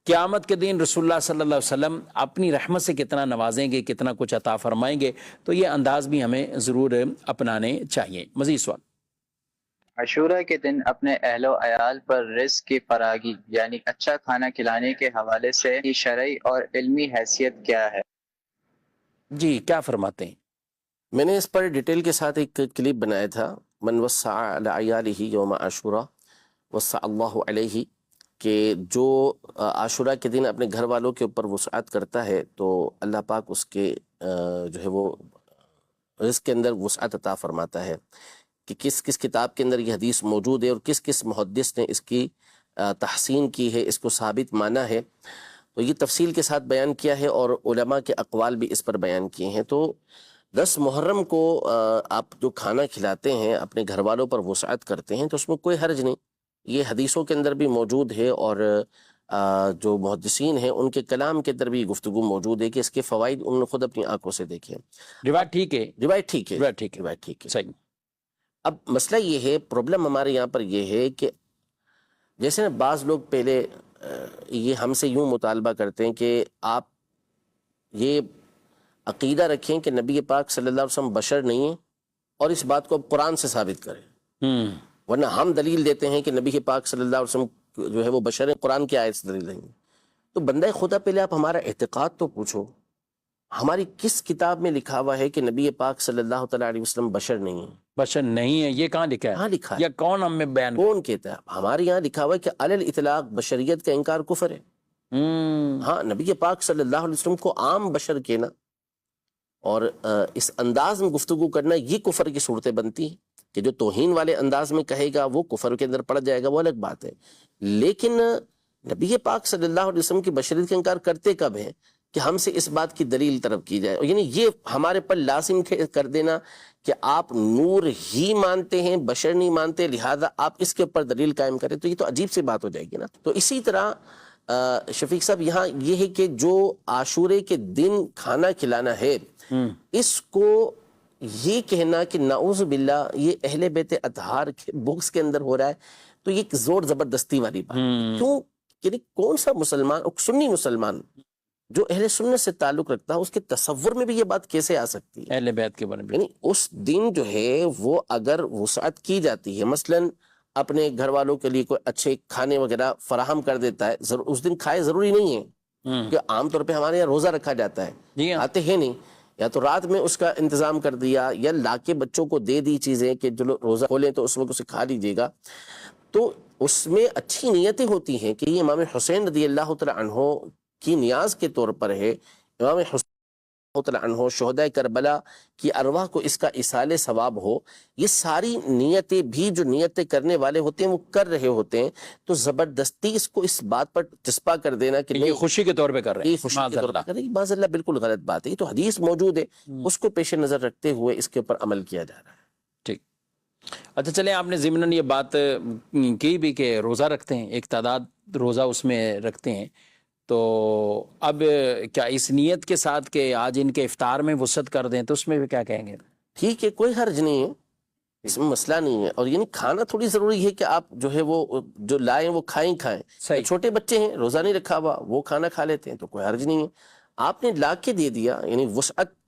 قیامت کے دن رسول اللہ صلی اللہ علیہ وسلم اپنی رحمت سے کتنا نوازیں گے، کتنا کچھ عطا فرمائیں گے. تو یہ انداز بھی ہمیں ضرور اپنانے چاہیے. مزید سوال. عاشورہ کے دن اپنے اہل و عیال پر رزق کی فراگی یعنی اچھا کھانا کھلانے کے حوالے سے شرعی اور علمی حیثیت کیا ہے؟ جی کیا فرماتے ہیں؟ میں نے اس پر ڈیٹیل کے ساتھ ایک کلپ بنایا تھا، من وسع علی عیالہ یوم عاشورہ وسع اللہ علیہ، کہ جو عاشورہ کے دن اپنے گھر والوں کے اوپر وسعت کرتا ہے تو اللہ پاک اس کے جو ہے وہ رزق کے اندر وسعت عطا فرماتا ہے. کہ کس کس کتاب کے اندر یہ حدیث موجود ہے اور کس کس محدث نے اس کی تحسین کی ہے، اس کو ثابت مانا ہے، تو یہ تفصیل کے ساتھ بیان کیا ہے اور علماء کے اقوال بھی اس پر بیان کیے ہیں. تو 10 محرم کو آپ جو کھانا کھلاتے ہیں، اپنے گھر والوں پر وسعت کرتے ہیں، تو اس میں کوئی حرج نہیں. یہ حدیثوں کے اندر بھی موجود ہے اور جو محدثین ہیں ان کے کلام کے اندر بھی گفتگو موجود ہے کہ اس کے فوائد انہوں نے خود اپنی آنکھوں سے دیکھے. روایت ٹھیک ہے، روایت ٹھیک ہے، روایت ٹھیک ہے، روایت ٹھیک ہے. صحیح. اب مسئلہ یہ ہے، پرابلم ہمارے یہاں پر یہ ہے کہ جیسے نا بعض لوگ پہلے یہ ہم سے یوں مطالبہ کرتے ہیں کہ آپ یہ عقیدہ رکھیں کہ نبی پاک صلی اللہ علیہ وسلم بشر نہیں ہیں اور اس بات کو قرآن سے ثابت کریں، ورنہ ہم دلیل دیتے ہیں کہ نبی پاک صلی اللہ علیہ وسلم جو ہے وہ بشر ہیں، قرآن کی آیت سے دلیل دیں گے. تو بندہ خدا پہلے آپ ہمارا اعتقاد تو پوچھو، ہماری کس کتاب میں لکھا ہوا ہے کہ نبی پاک صلی اللہ تعالیٰ علیہ وسلم بشر نہیں ہیں؟ بشر نہیں ہے، یہ کہاں لکھا ہے؟ کہاں لکھا ہے؟ یا کون ہم میں بیان؟ کون کہتا ہے؟ ہمارے یہاں لکھا ہوا ہے کہ علی الاطلاق بشریت کا انکار کفر ہے. ہاں، نبی پاک صلی اللہ علیہ وسلم کو عام بشر کہنا اور اس انداز میں گفتگو کرنا، یہ کفر کی صورتیں بنتی ہیں. کہ جو توہین والے انداز میں کہے گا وہ کفر کے اندر پڑ جائے گا، وہ الگ بات ہے. لیکن نبی پاک صلی اللہ علیہ وسلم کی بشریت کا انکار کرتے کب ہیں کہ ہم سے اس بات کی دلیل طلب کی جائے. یعنی یہ ہمارے پر لازم کر دینا کہ آپ نور ہی مانتے ہیں، بشر نہیں مانتے، لہذا آپ اس کے اوپر دلیل قائم کریں، تو یہ تو عجیب سی بات ہو جائے گی نا. تو اسی طرح شفیق صاحب یہاں یہ ہے کہ جو عاشورے کے دن کھانا کھلانا ہے، اس کو یہ کہنا کہ نعوذ باللہ یہ اہل بیت اطہار کے بکس کے اندر ہو رہا ہے، تو یہ ایک زور زبردستی والی بات. کیوں؟ یعنی کون سا مسلمان، سنی مسلمان جو اہل سنت سے تعلق رکھتا ہے، اس کے تصور میں بھی یہ بات کیسے آ سکتی ہے؟ اہل بیت کے بارے میں یعنی اس دن جو ہے وہ اگر وسعت کی جاتی ہے، مثلاً اپنے گھر والوں کے لیے کوئی اچھے کھانے وغیرہ فراہم کر دیتا ہے، اس دن کھائے ضروری نہیں ہے، کہ عام طور پہ ہمارے یہاں روزہ رکھا جاتا ہے، جی ہاں، آتے ہیں نہیں، یا تو رات میں اس کا انتظام کر دیا یا لا کے بچوں کو دے دی چیزیں کہ جو روزہ کھولیں تو اس وقت اسے کھا لیجیے گا، تو اس میں اچھی نیتیں ہوتی ہیں کہ یہ امام حسین رضی اللہ تعالی عنہ کی نیاز کے طور پر ہے، امام حسین رضی اللہ عنہ شہداء کربلا کی ارواح کو اس کا ایصال ثواب ہو، یہ ساری نیتیں بھی جو نیتیں کرنے والے ہوتے ہیں وہ کر رہے ہوتے ہیں، تو زبردستی اس کو اس بات پر چسپا کر دینا کہ یہ خوشی کے طور پہ کر رہے یہ ہیں، خوشی کے طور معذ پر کر رہے ہیں، معاذ اللہ بالکل غلط بات ہے، یہ تو حدیث موجود ہے، اس کو پیش نظر رکھتے ہوئے اس کے اوپر عمل کیا جا رہا ہے۔ ٹھیک۔ اچھا چلیں، آپ نے ضمناً یہ بات کی بھی کہ روزہ رکھتے ہیں، ایک تعداد روزہ اس میں رکھتے ہیں، تو اب کیا اس نیت کے ساتھ کہ آج ان کے افطار میں وسعت کر دیں، تو اس میں بھی کیا کہیں گے؟ ٹھیک ہے، کوئی حرج نہیں ہے، اس میں مسئلہ نہیں ہے، اور یعنی کھانا تھوڑی ضروری ہے کہ آپ جو ہے وہ جو لائیں وہ کھائیں، صحیح۔ چھوٹے بچے ہیں روزہ نہیں رکھا ہوا وہ کھانا کھا لیتے ہیں تو کوئی حرج نہیں ہے، آپ نے لا کے دے دیا، یعنی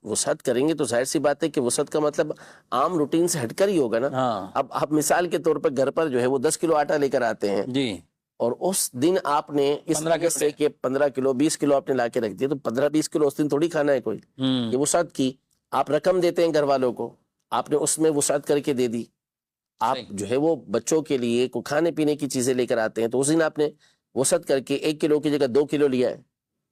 وسعت کریں گے تو ظاہر سی بات ہے کہ وسعت کا مطلب عام روٹین سے ہٹ کر ہی ہوگا نا۔ ہاں اب آپ مثال کے طور پر گھر پر جو ہے وہ 10 کلو آٹا لے کر آتے ہیں، جی، اور اس دن آپ نے اس 15 وجہ سے کہ 15 کلو 20 کلو آپ نے لا کے رکھ دیا، تو 15-20 کلو اس دن تھوڑی کھانا ہے کوئی، یہ وسعت کی، آپ رقم دیتے ہیں گھر والوں کو، آپ نے اس میں وسعت کر کے دے دی، آپ جو ہے وہ بچوں کے لیے کو کھانے پینے کی چیزیں لے کر آتے ہیں، تو اس دن آپ نے وسعت کر کے 1 کلو کی جگہ 2 کلو لیا ہے،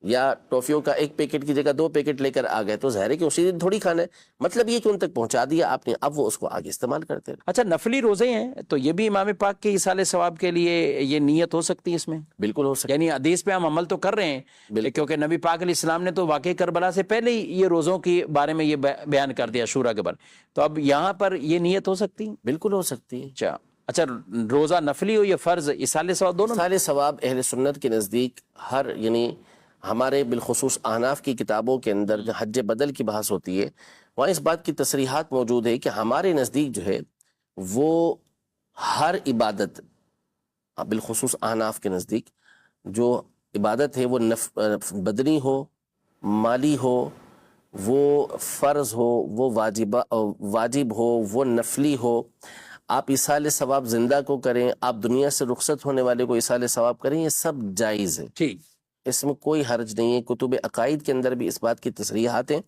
یا ٹافیوں کا 1 پیکٹ کی جگہ 2 پیکٹ لے کر آ گئے، تو ظاہر ہے کہ اسی دن تھوڑی کھانا ہے، مطلب یہ کہ ان تک پہنچا دیا آپ نے، اب وہ اس کو آگے استعمال کرتے ہیں۔ اچھا نفلی روزے ہیں تو یہ بھی امام پاک کے ایصال ثواب کے لیے یہ نیت ہو سکتی ہے اس میں؟ بالکل ہو سکتا یعنی حدیث پہ ہم عمل تو کر رہے ہیں، کیونکہ نبی پاک علیہ السلام نے تو واقعی کربلا سے پہلے ہی یہ روزوں کے بارے میں یہ بیان کر دیا عاشورہ کے بارے، تو اب یہاں پر یہ نیت ہو سکتی ہے؟ بالکل ہو سکتی ہے۔ اچھا روزہ نفلی ہو یا فرض، ایصال ثواب دونوں؟ ایصال ثواب اہل سنت کے نزدیک ہر، یعنی ہمارے بالخصوص احناف کی کتابوں کے اندر جو حج بدل کی بحث ہوتی ہے وہاں اس بات کی تصریحات موجود ہے کہ ہمارے نزدیک جو ہے وہ ہر عبادت، بالخصوص احناف کے نزدیک جو عبادت ہے وہ بدنی ہو، مالی ہو، وہ فرض ہو، وہ واجب ہو، وہ نفلی ہو، آپ ایصال ثواب زندہ کو کریں، آپ دنیا سے رخصت ہونے والے کو ایصال ثواب کریں، یہ سب جائز ہے، ٹھیک، اس میں کوئی حرج نہیں ہے۔ کتب عقائد کے اندر بھی اس بات کی تصریحات ہیں،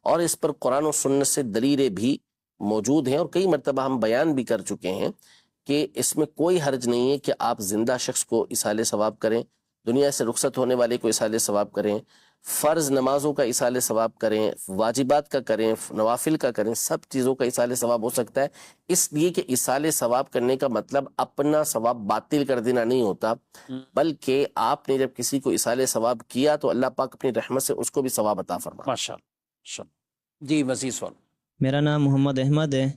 اور اس پر قرآن و سنت سے دلیلیں بھی موجود ہیں، اور کئی مرتبہ ہم بیان بھی کر چکے ہیں کہ اس میں کوئی حرج نہیں ہے کہ آپ زندہ شخص کو ایصال ثواب کریں، دنیا سے رخصت ہونے والے کو ایصال ثواب کریں، فرض نمازوں کا ایصال ثواب کریں، واجبات کا کریں، نوافل کا کریں، سب چیزوں کا ایصال ثواب ہو سکتا ہے، اس لیے کہ ایصال ثواب کرنے کا مطلب اپنا ثواب باطل کر دینا نہیں ہوتا، بلکہ آپ نے جب کسی کو ایصال ثواب کیا تو اللہ پاک اپنی رحمت سے اس کو بھی ثواب عطا فرمائے۔ ماشاءاللہ۔ جی مزید سوال۔ میرا نام محمد احمد ہے،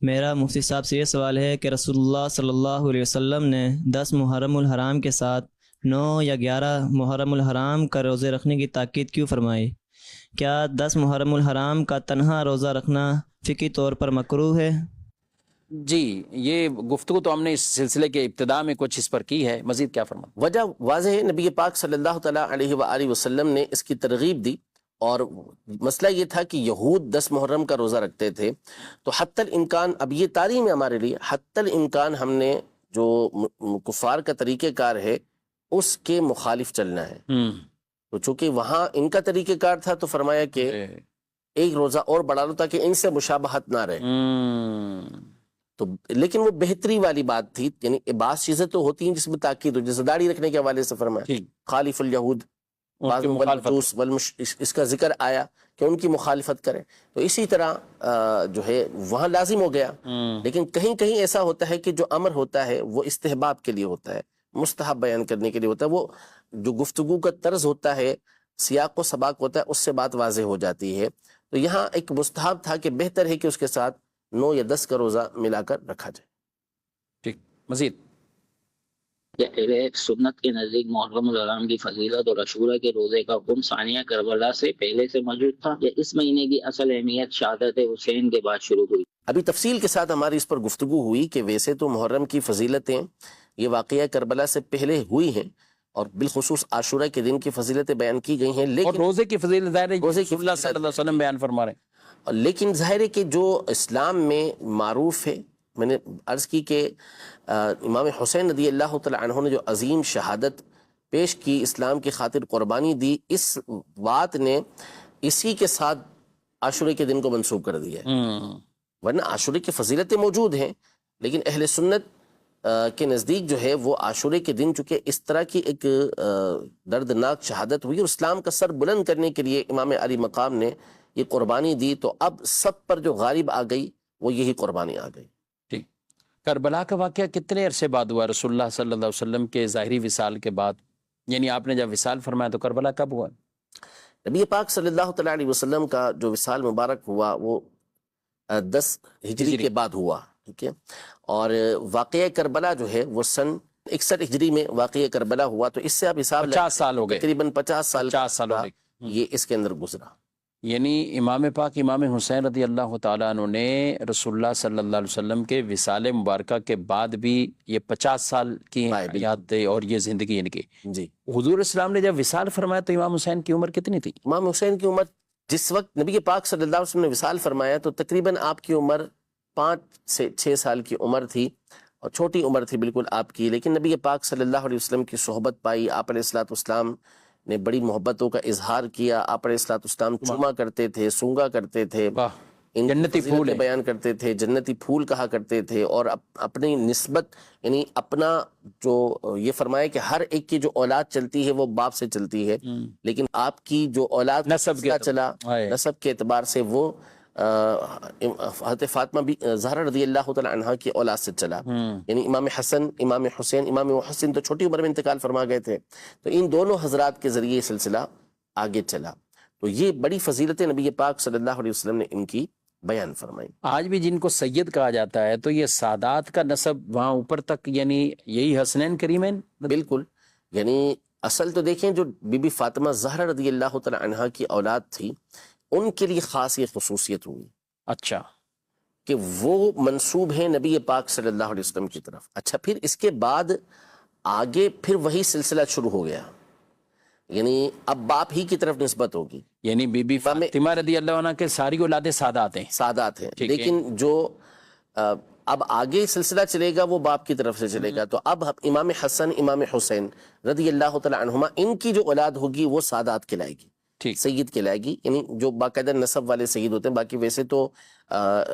میرا مفتی صاحب سے یہ سوال ہے کہ رسول اللہ صلی اللہ علیہ وسلم نے 10 محرم الحرام کے ساتھ 9 یا 11 محرم الحرام کا روزے رکھنے کی تاکید کیوں فرمائی؟ کیا 10 محرم الحرام کا تنہا روزہ رکھنا فقہی طور پر مکروہ ہے؟ جی یہ گفتگو تو ہم نے اس سلسلے کے ابتدا میں کچھ اس پر کی ہے، مزید کیا فرمائیں؟ وجہ واضح ہے، نبی پاک صلی اللہ تعالیٰ علیہ وآلہ وسلم نے اس کی ترغیب دی، اور مسئلہ یہ تھا کہ یہود 10 محرم کا روزہ رکھتے تھے، تو حتی الامکان، اب یہ تعلیم ہے ہمارے لیے، حتی الامکان ہم نے جو کفار کا طریقہ کار ہے اس کے مخالف چلنا ہے، تو چونکہ وہاں ان کا طریقہ کار تھا تو فرمایا کہ ایک روزہ اور بڑھا لو تاکہ ان سے مشابہت نہ رہے، تو لیکن وہ بہتری والی بات تھی، یعنی بعض چیزیں تو ہوتی ہیں جس میں تاکید ہو، جیسے داڑھی رکھنے کے حوالے سے فرمایا خالف الیہود، اس کا ذکر آیا کہ ان کی مخالفت کریں، تو اسی طرح جو ہے وہاں لازم ہو گیا، لیکن کہیں کہیں ایسا ہوتا ہے کہ جو امر ہوتا ہے وہ استحباب کے لیے ہوتا ہے، مستحب بیان کرنے کے لیے ہوتا ہے، وہ جو گفتگو کا طرز ہوتا ہے، سیاق و سباق ہوتا ہے، اس سے بات واضح ہو جاتی ہے، تو یہاں ایک مستحب تھا کہ بہتر ہے کہ اس کے ساتھ 9 یا 10 کا روزہ ملا کر رکھا جائے۔ ٹھیک، مزید۔ اہل سنت کے نزدیک محرم الحرام کی فضیلت اور عاشورہ کے روزے کا حکم ثانیہ کربلا سے پہلے سے موجود تھا، یا اس مہینے کی اصل اہمیت شہادت حسین کے بعد شروع ہوئی؟ ابھی تفصیل کے ساتھ ہماری اس پر گفتگو ہوئی کہ ویسے تو محرم کی فضیلتیں یہ واقعہ کربلا سے پہلے ہوئی ہیں، اور بالخصوص عاشورہ کے دن کی فضیلتیں بیان کی گئی ہیں، لیکن اور روزے کی فضیلت ظاہر ہے رسول اللہ صلی اللہ علیہ وسلم بیان فرما رہے ہیں، لیکن ظاہر ہے کہ جو اسلام میں معروف ہے، میں نے عرض کی کہ امام حسین رضی اللہ تعالی عنہ نے جو عظیم شہادت پیش کی، اسلام کی خاطر قربانی دی، اس بات نے اسی کے ساتھ عاشورے کے دن کو منسوب کر دیا ہے، ورنہ عاشورے کی فضیلتیں موجود ہیں، لیکن اہل سنت کے نزدیک جو ہے وہ عاشورے کے دن چونکہ اس طرح کی ایک دردناک شہادت ہوئی اور اسلام کا سر بلند کرنے کے لیے امام علی مقام نے یہ قربانی دی، تو اب سب پر جو غالب آ گئی وہ یہی قربانی آ گئی۔ ٹھیک، کربلا کا واقعہ کتنے عرصے بعد ہوا رسول اللہ صلی اللہ علیہ وسلم کے ظاہری وصال کے بعد؟ یعنی آپ نے جب وصال فرمایا تو کربلا کب ہوا؟ نبی پاک صلی اللہ تعالیٰ علیہ وسلم کا جو وصال مبارک ہوا وہ 10 ہجری کے بعد ہوا، ٹھیک ہے، اور واقعہ کربلا جو ہے وہ سن 61 ہجری میں واقعہ کربلا ہوا، تو اس سے آپ حساب 50 سال ہو گئے، تقریباً 50 سال ہو گئے یہ اس کے اندر گزرا۔ یعنی امام پاک امام حسین رضی اللہ تعالیٰ عنہ نے رسول اللہ صلی اللہ علیہ وسلم کے وصال مبارکہ کے بعد بھی یہ 50 سال کی حیات اور یہ زندگی ان کی۔ جی، حضور اسلام نے جب وصال فرمایا تو امام حسین کی عمر کتنی تھی؟ امام حسین کی عمر جس وقت نبی پاک صلی اللہ علیہ وسلم نے وصال فرمایا تو تقریباً آپ کی عمر 5 سے 6 سال کی عمر تھی، اور چھوٹی عمر تھی بالکل آپ کی، لیکن نبی پاک صلی اللہ علیہ وسلم کی صحبت پائی، آپ علیہ الصلوۃ والسلام نے بڑی محبتوں کا اظہار کیا، آپ علیہ الصلوۃ والسلام چوما کرتے تھے، سونگا کرتے تھے، جنتی پھول بیان کرتے تھے، جنتی پھول کہا کرتے تھے، اور اپنی نسبت یعنی اپنا جو یہ فرمائے کہ ہر ایک کی جو اولاد چلتی ہے وہ باپ سے چلتی ہے، لیکن آپ کی جو اولاد نسب کا چلا نسب کے اعتبار سے وہ حضرت فاطمہ بھی زہرا رضی اللہ تعالی عنہا کی اولاد سے چلا، یعنی امام حسن، امام حسین، امام محسن تو چھوٹی عمر میں انتقال فرما گئے تھے، تو ان دونوں حضرات کے ذریعے سلسلہ آگے چلا، تو یہ بڑی فضیلت نبی پاک صلی اللہ علیہ وسلم نے ان کی بیان فرمائی۔ آج بھی جن کو سید کہا جاتا ہے تو یہ سادات کا نسب وہاں اوپر تک، یعنی یہی حسنین کریمین؟ بالکل، یعنی اصل تو دیکھیں جو بی بی فاطمہ زہرا رضی اللہ تعالی عنہا کی اولاد تھی ان کے لیے خاص یہ خصوصیت ہوئی، اچھا، کہ وہ منسوب ہیں نبی پاک صلی اللہ علیہ وسلم کی طرف۔ اچھا، پھر اس کے بعد آگے پھر وہی سلسلہ شروع ہو گیا، یعنی اب باپ ہی کی طرف نسبت ہوگی، یعنی بی بی فاطمہ رضی اللہ عنہ کے ساری اولادیں سادات ہیں، سادات ہیں، لیکن جو اب آگے سلسلہ چلے گا وہ باپ کی طرف سے چلے گا، تو اب امام حسن، امام حسین رضی اللہ تعالی عنہما ان کی جو اولاد ہوگی وہ سادات کہلائے گی، سید کہلائے گی، یعنی جو باقاعدہ نسب والے سید ہوتے ہیں۔ باقی ویسے تو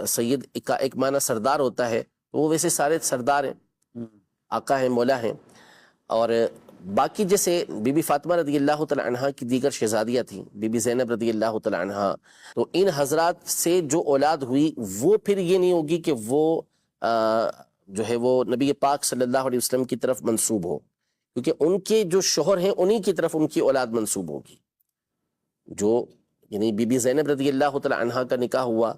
سید کا ایک معنی سردار ہوتا ہے، وہ ویسے سارے سردار ہیں، آقا ہیں، مولا ہیں، اور باقی جیسے بی بی فاطمہ رضی اللہ تعالی عنہا کی دیگر شہزادیاں تھیں، بی بی زینب رضی اللہ تعالی عنہا، تو ان حضرات سے جو اولاد ہوئی وہ پھر یہ نہیں ہوگی کہ وہ جو ہے وہ نبی پاک صلی اللہ علیہ وسلم کی طرف منسوب ہو، کیونکہ ان کے جو شوہر ہیں انہی کی طرف ان کی اولاد منسوب ہوگی۔ جو یعنی بی بی زینب رضی اللہ تعالی عنہا کا نکاح ہوا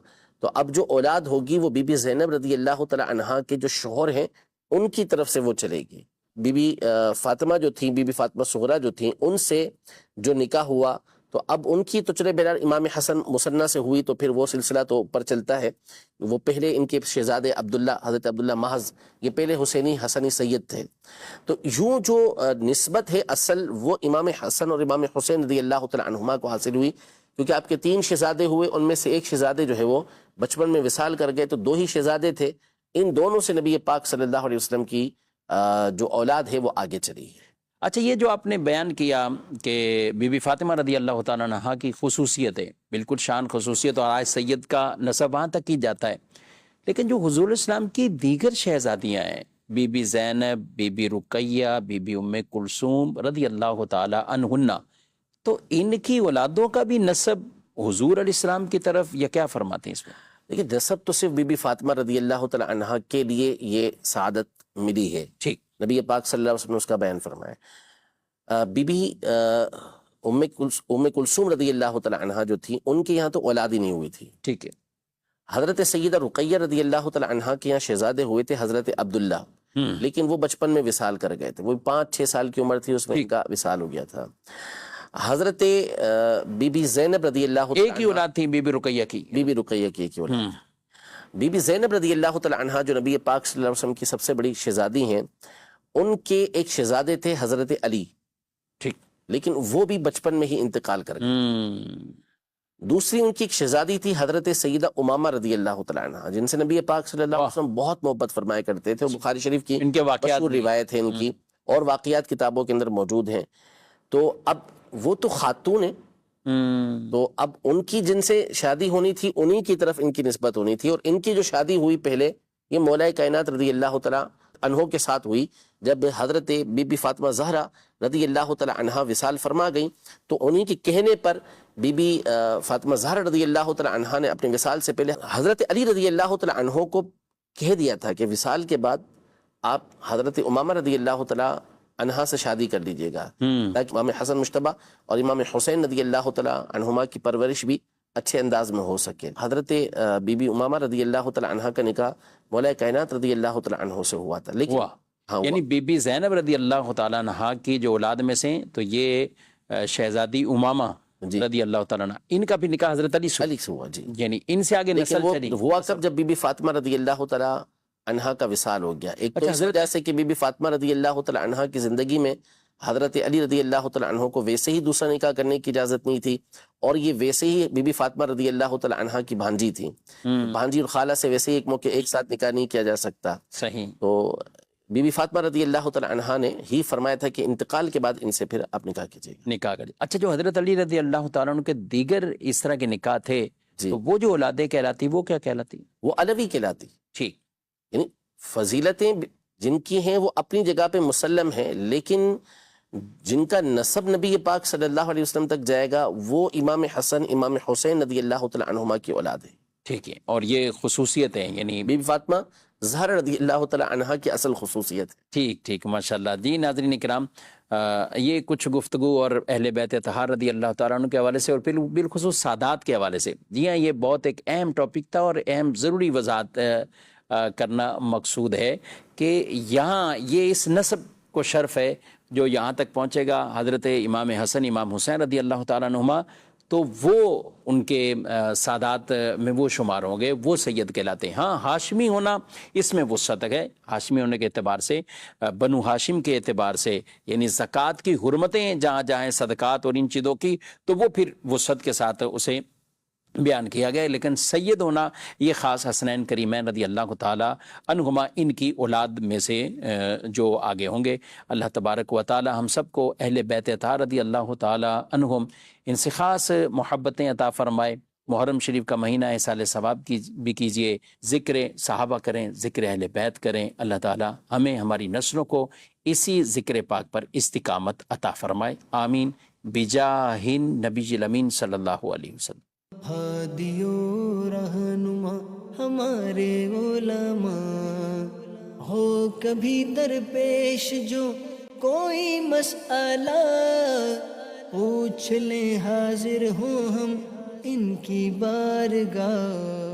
تو اب جو اولاد ہوگی وہ بی بی زینب رضی اللہ تعالی عنہا کے جو شوہر ہیں ان کی طرف سے وہ چلے گی۔ بی بی فاطمہ جو تھیں، بی بی فاطمہ صغریٰ جو تھیں، ان سے جو نکاح ہوا تو اب ان کی تو چلے بہرحال امام حسن مثنیٰ سے ہوئی تو پھر وہ سلسلہ تو اوپر چلتا ہے، وہ پہلے ان کے شہزادے عبداللہ، حضرت عبداللہ محض، یہ پہلے حسینی حسنی سید تھے، تو یوں جو نسبت ہے اصل وہ امام حسن اور امام حسین رضی اللہ تعالی عنہما کو حاصل ہوئی، کیونکہ آپ کے 3 شہزادے ہوئے، ان میں سے ایک شہزادے جو ہے وہ بچپن میں وصال کر گئے، تو 2 ہی شہزادے تھے، ان دونوں سے نبی پاک صلی اللہ علیہ وسلم کی جو اولاد ہے وہ آگے چلی ہے۔ اچھا، یہ جو آپ نے بیان کیا کہ بی بی فاطمہ رضی اللہ تعالیٰ عنہا کی خصوصیت ہے، بالکل شان خصوصیت، اور آج سید کا نسب وہاں تک ہی جاتا ہے، لیکن جو حضور اسلام کی دیگر شہزادیاں ہیں، Bibi Zainab, Bibi Ruqayya, Bibi Umm Kulsum رضی اللہ تعالیٰ عنہن، تو ان کی اولادوں کا بھی نسب حضور علیہ السلام کی طرف یا کیا فرماتے ہیں اس میں؟ دیکھیں، نسب تو صرف بی بی فاطمہ رضی اللہ تعالی عنہا کے لیے یہ سعادت ملی ہے، ٹھیک، نبی پاک صلی اللہ علیہ وسلم نے اس کا بیان فرمایا۔ بی بی ام کلثوم رضی اللہ تعالی عنہا جو تھی ان کے یہاں تو اولاد ہی نہیں ہوئی تھی، ٹھیک ہے۔ حضرت سیدہ رقیہ رضی اللہ تعالی عنہا کے یہاں شہزادے ہوئے تھے حضرت عبداللہ، لیکن وہ بچپن میں وصال کر گئے تھے، وہ 5-6 سال کی عمر تھی اس میں ان کا وصال ہو گیا تھا۔ حضرت بی بی زینب رضی اللہ تعالی ایک ہی اولاد تھی بی بی رقیہ کی، بی بی رقیہ کی ایک ہی اولاد، بی بی زینب رضی اللہ تعالی عنہا جو نبی پاک صلی اللہ علیہ وسلم کی سب سے بڑی شہزادی ہیں، ان کے ایک شہزادے تھے حضرت علی، ٹھیک، لیکن وہ بھی بچپن میں ہی انتقال کر گئے۔ دوسری ان کی ایک شہزادی تھی حضرت سیدہ امامہ رضی اللہ تعالی عنہا، جن سے نبی پاک صلی اللہ علیہ وسلم بہت محبت فرمایا کرتے تھے، بخاری شریف کی ان کے واقعات مشہور روایت ہے ان کی، اور واقعات کتابوں کے اندر موجود ہیں۔ تو اب وہ تو خاتون ہیں، تو اب ان کی جن سے شادی ہونی تھی انہی کی طرف ان کی نسبت ہونی تھی، اور ان کی جو شادی ہوئی پہلے یہ مولا کائنات رضی اللہ تعالیٰ عنہ کے ساتھ ہوئی. جب حضرت بی بی فاطمہ زہرا رضی اللہ تعالیٰ عنہا وصال فرما گئیں تو انہی کے کہنے پر بی بی فاطمہ زہرا رضی اللہ تعالیٰ عنہا نے اپنے وصال سے پہلے حضرت علی رضی اللہ تعالیٰ عنہ کو کہہ دیا تھا کہ وصال کے بعد آپ حضرت امامہ رضی اللہ تعالیٰ عنہا سے شادی کر لیجئے گا، تاکہ امام حسن مجتبی اور امام حسین رضی اللہ تعالیٰ عنہما کی پرورش بھی اچھے انداز میں ہو سکے. حضرت بی بی امامہ رضی اللہ تعالیٰ عنہا کا نکاح مولا کائنات رضی اللہ تعالیٰ عنہ سے ہوا تھا. لیکن یعنی بی بی زینب رضی اللہ تعالیٰ عنہا کی جو اولاد میں سے تو یہ شہزادی امامہ رضی اللہ تعالیٰ عنہ، ان کا بھی نکاح حضرت علی سے ہوا. جی، یعنی ان سے آگے نسل چلی. ہوا کب؟ جب بی بی فاطمہ رضی اللہ تعالیٰ عنہا کا وصال ہو گیا. ایک تو اس وجہ سے کہ بی بی فاطمہ رضی اللہ تعالیٰ عنہا کی زندگی میں حضرت علی رضی اللہ تعالیٰ عنہ کو ویسے ہی دوسرا نکاح کرنے کی اجازت نہیں تھی، اور یہ ویسے ہی بی بی فاطمہ رضی اللہ تعالیٰ عنہا کی بھانجی تھی. بھانجی اور خالہ سے ویسے ہی ایک موقع ایک ساتھ نکاح نہیں کیا جا سکتا. صحیح. تو بی بی فاطمہ رضی اللہ تعالیٰ عنہا نے ہی فرمایا تھا کہ انتقال کے بعد ان سے پھر آپ نکاح کیجیے. نکاح کریے. اچھا، جو حضرت علی رضی اللہ تعالیٰ عنہ کے دیگر اس طرح کے نکاح تھے تو وہ جو اولادیں کہلاتی وہ کیا کہلاتی؟ وہ علوی کہلاتی. ٹھیک. یعنی فضیلتیں جن کی ہیں وہ اپنی جگہ پہ مسلم ہیں، لیکن جن کا نسب نبی پاک صلی اللہ علیہ وسلم تک جائے گا وہ امام حسن امام حسین رضی اللہ تعالیٰ عنہما کی اولاد ہے. ٹھیک ہے. اور یہ خصوصیت ہے یعنی بی بی فاطمہ زہرا رضی اللہ تعالیٰ عنہا کی اصل خصوصیت ہے. ٹھیک ٹھیک، ماشاءاللہ. جی ناظرین کرام، یہ کچھ گفتگو اور اہل بیت اطہار رضی اللہ تعالیٰ عنہ کے حوالے سے اور پھر بالخصوص سادات کے حوالے سے. جی ہاں، یہ بہت ایک اہم ٹاپک تھا اور اہم ضروری وضاحت کرنا مقصود ہے کہ یہاں یہ اس نسب کو شرف ہے جو یہاں تک پہنچے گا حضرت امام حسن امام حسین رضی اللہ تعالیٰ عنہما، تو وہ ان کے سادات میں وہ شمار ہوں گے، وہ سید کہلاتے ہیں. ہاں، ہاشمی ہونا اس میں وسعت ہے. ہاشمی ہونے کے اعتبار سے، بنو ہاشم کے اعتبار سے، یعنی زکوٰۃ کی حرمتیں جہاں جہاں صدقات اور ان چیزوں کی، تو وہ پھر وسعت کے ساتھ اسے بیان کیا گیا. لیکن سید ہونا یہ خاص حسنین کریمین رضی اللہ تعالی عنہما ان کی اولاد میں سے جو آگے ہوں گے. اللہ تبارک و تعالی ہم سب کو اہل بیت اطہار رضی اللہ تعالی عنہم ان سے خاص محبتیں عطا فرمائے. محرم شریف کا مہینہ ہے، سال ثواب کی بھی کیجئے، ذکر صحابہ کریں، ذکر اہل بیت کریں. اللہ تعالی ہمیں ہماری نسلوں کو اسی ذکر پاک پر استقامت عطا فرمائے. آمین بجاہ نبی الامین صلی اللہ علیہ وسلم. ہادی و رہنما ہمارے علماء، ہو کبھی درپیش جو کوئی مسئلہ، پوچھ لیں حاضر ہوں ہم ان کی بارگاہ.